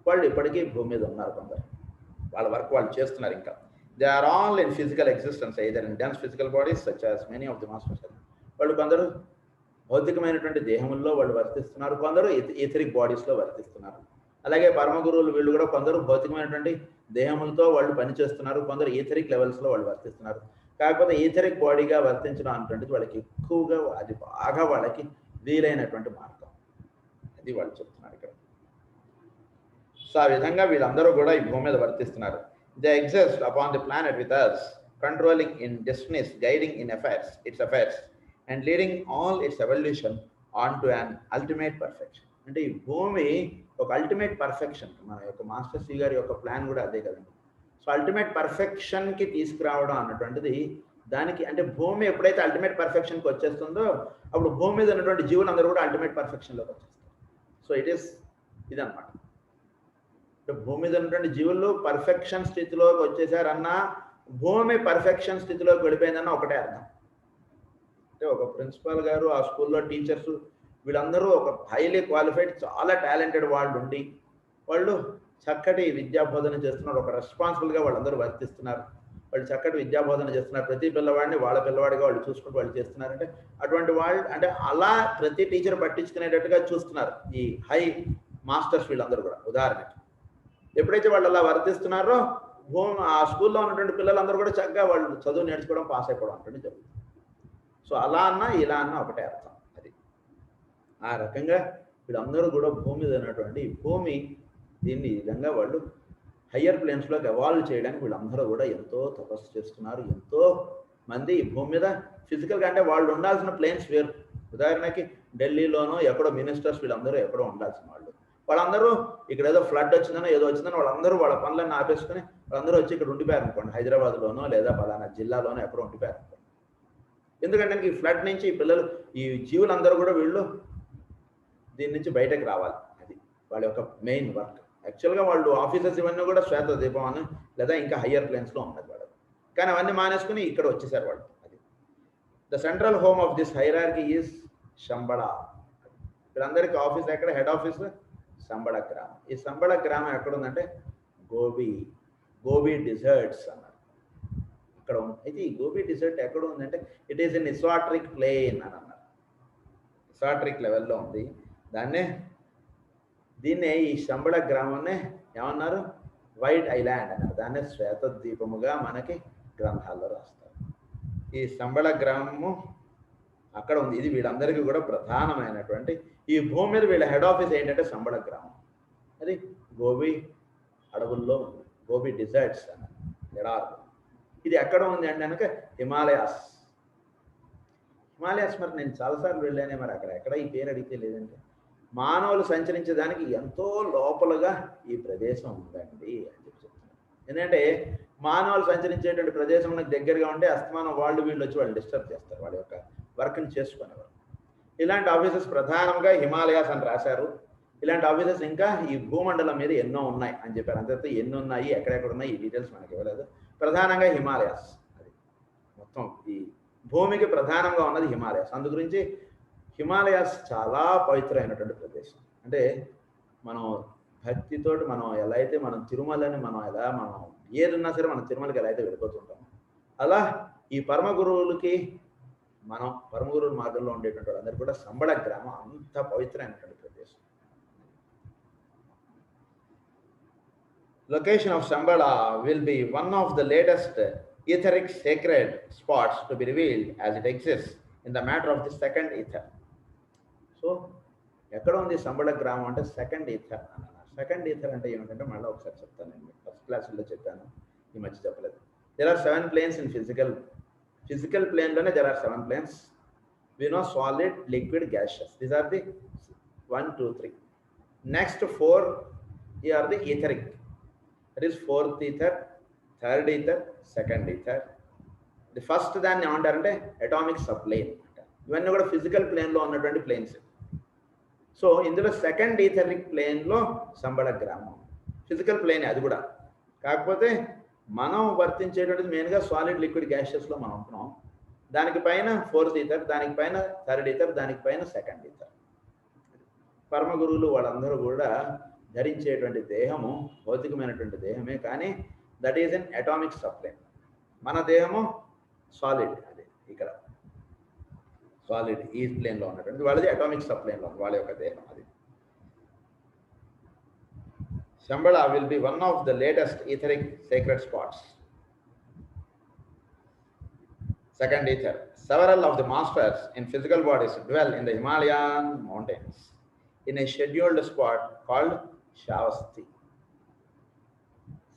వాళ్ళు ఇప్పటికీ భూమి మీద ఉన్నారు. కొందరు వాళ్ళ వర్క్ వాళ్ళు చేస్తున్నారు. ఇంకా they are all in physical existence, either in dense physical bodies such as many of the masters. వాళ్ళు కొందరు భౌతికమైనటువంటి దేహంలో వాళ్ళు వర్తిస్తున్నారు, కొందరు ఈథరిక్ బాడీస్లో వర్తిస్తున్నారు. అలాగే పరమ గురువులు వీళ్ళు కూడా కొందరు భౌతికమైనటువంటి దేహములతో వాళ్ళు పనిచేస్తున్నారు, కొందరు ఈథరిక్ లెవెల్స్లో వాళ్ళు వర్తిస్తున్నారు. కాకపోతే ఈథరిక్ బాడీగా వర్తించడం అనేటువంటిది వాళ్ళకి ఎక్కువగా, అది బాగా వాళ్ళకి వీలైనటువంటి మార్గం, అది వాళ్ళు చెప్తున్నారు ఇక్కడ. సో ఆ విధంగా వీళ్ళందరూ కూడా ఈ భూమి మీద వర్తిస్తున్నారు. They exist upon the planet with us, controlling in destinies, guiding in its affairs and leading all its evolution on to an ultimate perfection. అంటే ఈ భూమి ఒక అల్టిమేట్ పర్ఫెక్షన్, మన యొక్క మాస్టర్ శ్రీ గారి యొక్క ప్లాన్ కూడా అదే కదండి. సో అల్టిమేట్ పర్ఫెక్షన్కి తీసుకురావడం అన్నటువంటిది దానికి, అంటే భూమి ఎప్పుడైతే అల్టిమేట్ పర్ఫెక్షన్కి వచ్చేస్తుందో అప్పుడు భూమి మీద ఉన్నటువంటి జీవులు అందరూ కూడా అల్టిమేట్ పర్ఫెక్షన్లోకి వచ్చేస్తారు. సో ఇదన్నమాట. అంటే భూమి మీద ఉన్నటువంటి జీవులు పర్ఫెక్షన్ స్థితిలోకి వచ్చేసారన్నా, భూమి పర్ఫెక్షన్ స్థితిలోకి వెళ్ళిపోయిందన్న ఒకటే అర్థం. అంటే ఒక ప్రిన్సిపాల్ గారు, ఆ స్కూల్లో టీచర్స్ వీళ్ళందరూ ఒక హైలీ క్వాలిఫైడ్, చాలా టాలెంటెడ్ వాళ్ళు ఉండి వాళ్ళు చక్కటి విద్యాబోధన చేస్తున్నారు, ఒక రెస్పాన్సిబుల్గా వాళ్ళందరూ వర్తిస్తున్నారు, వాళ్ళు చక్కటి విద్యాబోధన చేస్తున్నారు, ప్రతి పిల్లవాడిని వాళ్ళ పిల్లవాడిగా వాళ్ళు చూసుకుంటూ వాళ్ళు చేస్తున్నారంటే అటువంటి వాళ్ళు, అంటే అలా ప్రతి టీచర్ పట్టించుకునేటట్టుగా చూస్తున్నారు ఈ హై మాస్టర్స్ వీళ్ళందరూ కూడా. ఉదాహరణకి ఎప్పుడైతే వాళ్ళు అలా వర్తిస్తున్నారో ఆ స్కూల్లో ఉన్నటువంటి పిల్లలందరూ కూడా చక్కగా వాళ్ళు చదువు నేర్చుకోవడం, పాస్ అయిపోవడం అంటే జరుగుతుంది. సో అలా అన్నా ఇలా అన్నా ఒకటే అర్థం. అది ఆ రకంగా వీళ్ళందరూ కూడా భూమి మీద ఉన్నటువంటి భూమి దీన్ని ఈ విధంగా వాళ్ళు హయ్యర్ ప్లేన్స్లోకి ఎవాల్వ్ చేయడానికి వీళ్ళందరూ కూడా ఎంతో తపస్సు చేస్తున్నారు. ఎంతో మంది ఈ భూమి మీద ఫిజికల్గా, అంటే వాళ్ళు ఉండాల్సిన ప్లేన్స్ వేరు. ఉదాహరణకి ఢిల్లీలోనో ఎక్కడో మినిస్టర్స్ వీళ్ళందరూ ఎక్కడో ఉండాల్సిన వాళ్ళందరూ ఇక్కడ ఏదో ఫ్లడ్ వచ్చిందనో ఏదో వచ్చిందని వాళ్ళందరూ వాళ్ళ పనులన్నీ ఆపేసుకుని వాళ్ళందరూ వచ్చి ఇక్కడ ఉండిపోయారు అనుకోండి, హైదరాబాద్లోనో లేదా పలానా జిల్లాలోనో ఎక్కడో ఉండిపోయారు అనుకోండి. ఎందుకంటే ఈ ఫ్లడ్ నుంచి ఈ పిల్లలు, ఈ జీవులందరూ కూడా వీళ్ళు దీని నుంచి బయటకు రావాలి. అది వాళ్ళ యొక్క మెయిన్ వర్క్. యాక్చువల్గా వాళ్ళు ఆఫీసర్స్ ఇవన్నీ కూడా శ్వేత దీపం అని లేదా ఇంకా హయ్యర్ ప్లేన్స్లో ఉన్నది వాళ్ళు, కానీ అవన్నీ మానేసుకుని ఇక్కడ వచ్చేసారు వాళ్ళు. అది the central home of this hierarchy is Shambhala. వీళ్ళందరికీ ఆఫీస్ ఎక్కడ, హెడ్ ఆఫీస్ సంబళ గ్రామం. ఈ సంబళ గ్రామం ఎక్కడ ఉందంటే గోబీ డిజర్ట్స్ అన్నారు అక్కడ ఉంది. అయితే ఈ గోబీ డిజర్ట్ ఎక్కడ ఉందంటే ఇట్ ఈస్ ఇన్ ఇస్వాట్రిక్ ప్లేన్ అని అన్నారు. ఇస్వాట్రిక్ లెవెల్లో ఉంది. దీన్నే ఈ సంబళ గ్రామాన్నే ఏమన్నారు, వైట్ ఐలాండ్ అన్నారు. దాన్నే శ్వేత ద్వీపముగా మనకి గ్రంథాల్లో రాస్తారు. ఈ సంబళ గ్రామము అక్కడ ఉంది. ఇది వీళ్ళందరికీ కూడా ప్రధానమైనటువంటి, ఈ భూమి మీద వీళ్ళ హెడ్ ఆఫీస్ ఏంటంటే సంబళ గ్రామం. అది గోబీ అడవుల్లో ఉంది. గోబీ డిజర్ట్స్ అన్నారు, ఎడారులు. ఇది ఎక్కడ ఉంది అంటే కనుక హిమాలయాస్. మరి నేను చాలాసార్లు వెళ్ళానే, మరి అక్కడ ఎక్కడ ఈ పేరు అడిగితే లేదంటే మానవులు సంచరించేదానికి ఎంతో లోపలగా ఈ ప్రదేశం ఉందండి అని చెప్తున్నారు. ఎందుకంటే మానవులు సంచరించేటువంటి ప్రదేశం దగ్గరగా ఉంటే అస్తమానం వీళ్ళు వచ్చి వాళ్ళు డిస్టర్బ్ చేస్తారు, వాళ్ళ యొక్క వర్క్ని చేసుకునేవారు. ఇలాంటి ఆఫీసెస్ ప్రధానంగా హిమాలయాస్ అని రాశారు. ఇలాంటి ఆఫీసెస్ ఇంకా ఈ భూమండలం మీద ఎన్నో ఉన్నాయి అని చెప్పారు. అంతే ఎన్ని ఉన్నాయి, ఎక్కడెక్కడ ఉన్నాయి, ఈ డీటెయిల్స్ మనకి ఇవ్వలేదు. ప్రధానంగా హిమాలయాస్, అది మొత్తం ఈ భూమికి ప్రధానంగా ఉన్నది హిమాలయాస్. అందు గురించి హిమాలయాస్ చాలా పవిత్రమైనటువంటి ప్రదేశం. అంటే మనం భక్తితోటి మనం ఎలా అయితే మనం తిరుమలని మనం ఏది ఉన్నా సరే మనం తిరుమలకి ఎలా అయితే వెళ్ళిపోతుంటాము, అలా ఈ పరమ గురువులకి మనం పరమ గురువుల మార్గంలో ఉండేటువంటి వాళ్ళందరూ కూడా సంబళ గ్రామం అంత పవిత్రమైనటువంటి ప్రదేశం. Location of Sambala will be one of the latest etheric sacred spots to be revealed as it exists in the matter of the second ether. So, ఎక్కడ ఉంది సంబళ గ్రామం అంటే సెకండ్ ఈథర్ అన్నారు. సెకండ్ ఈథర్ అంటే ఏమిటంటే మళ్ళీ ఒకసారి చెప్తాను. నేను ఫస్ట్ క్లాసులో చెప్పాను, ఈ మధ్య చెప్పలేదు. There are 7 planes in physical plane లోనే there are 7 planes. We know solid, liquid, gaseous. These are the 1, 2, 3. Next 4 are the etheric. That is 4th ether, 3rd ether, 2nd ether. The first దాన్ని ఏమంటారంటే atomic సబ్ప్లేన్. ఇవన్నీ కూడా physical ప్లేన్లో ఉన్నటువంటి planes. So ఇందులో second etheric ప్లేన్లో సంబళ గ్రామం physical plane, అది కూడా. కాకపోతే మనం వర్తించేటువంటిది మెయిన్గా సాలిడ్, లిక్విడ్, గ్యాషియస్లో మనం ఉంటున్నాం. దానికి పైన 4th ఈథర్, దానికి పైన 3rd ఈథర్, దానికి పైన 2nd ఈథర్. పరమ గురువులు వాళ్ళందరూ కూడా ధరించేటువంటి దేహము భౌతికమైనటువంటి దేహమే, కానీ దట్ ఈజ్ అన్ అటామిక్ సబ్ప్లేన్. మన దేహము సాలిడ్, అది ఇక్కడ సాలిడ్ ఈ ప్లేన్లో ఉన్నటువంటి వాళ్ళది అటామిక్ సబ్ప్లేన్లో వాళ్ళ యొక్క దేహం అది. Shambhala will be one of the latest etheric sacred spots. Second ether. Several of the masters in physical bodies dwell in the Himalayan mountains in a scheduled spot called Shravasti.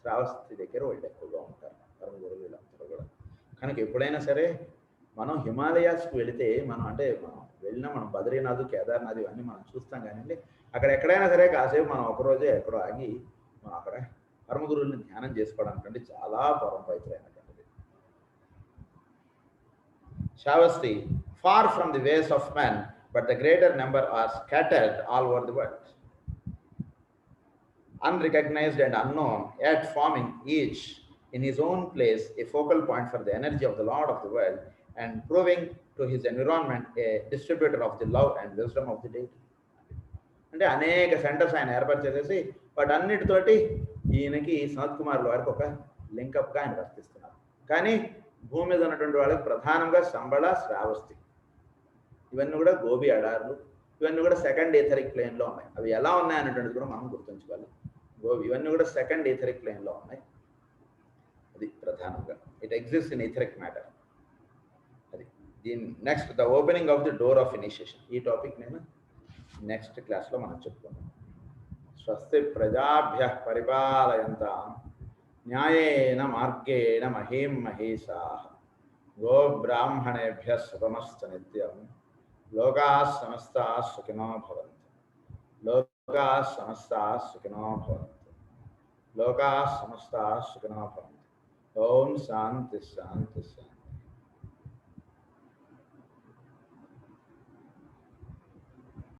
Shravasti దగ్గర వాళ్ళు ఎక్కువగా ఉంటారు పరమ గురువులందరూ కూడా. కనుక ఎప్పుడైనా సరే మనం హిమాలయాస్కి వెళితే మనం వెళ్ళినా మనం బద్రీనాథ్, కేదార్నాథ్ ఇవన్నీ మనం చూస్తాం. కానీ అక్కడ ఎక్కడైనా సరే కాసేపు మనం ఒకరోజే ఎక్కడో ఆగి మనం అక్కడ పరమ గురువుల్ని ధ్యానం చేసుకోవడానికి చాలా పవిత్రమైనటువంటిది. Shravasti, far from the ways of men, but the greater number are scattered all over the world, unrecognized and unknown, yet forming each in his own place a focal point for the energy of the Lord of the world and proving to his environment a distributor of the love and wisdom of the deity. అంటే అనేక centres ఆయన ఏర్పాటు చేసేసి వాటన్నిటితోటి ఈయనకి సనత్ కుమారుల వారికి ఒక లింకప్గా ఆయన వర్తిస్తున్నారు. కానీ భూమి మీద ఉన్నటువంటి వాళ్ళకి ప్రధానంగా సంబళ, శ్రావస్తి ఇవన్నీ కూడా గోబి అడార్లు, ఇవన్నీ కూడా సెకండ్ ఈథరిక్ ప్లేన్లో ఉన్నాయి. అవి ఎలా ఉన్నాయి అనేటువంటిది కూడా మనం గుర్తుంచుకోవాలి. ఇవన్నీ కూడా సెకండ్ ఈథరిక్ ప్లేన్లో ఉన్నాయి. అది ప్రధానంగా it exist in etheric matter. అది దీని next the opening of the door of initiation. ఈ టాపిక్ నేను నెక్స్ట్ క్లాస్లో మనం చెప్పుకుందాం. స్వస్తి ప్రజాభ్యః పరిపాలయంతాం న్యాయేన మార్గేణ మహీం మహీషాః గో బ్రాహ్మణేభ్యః శుభమస్తు నిత్యం. లోకాః సమస్తాః సుఖినో భవంతు. లోకాః సమస్తాః సుఖినో భవంతు. లోకాః సమస్తాః సుఖినో భవంతు. ఓం శాంతి శాంతి శాంతి.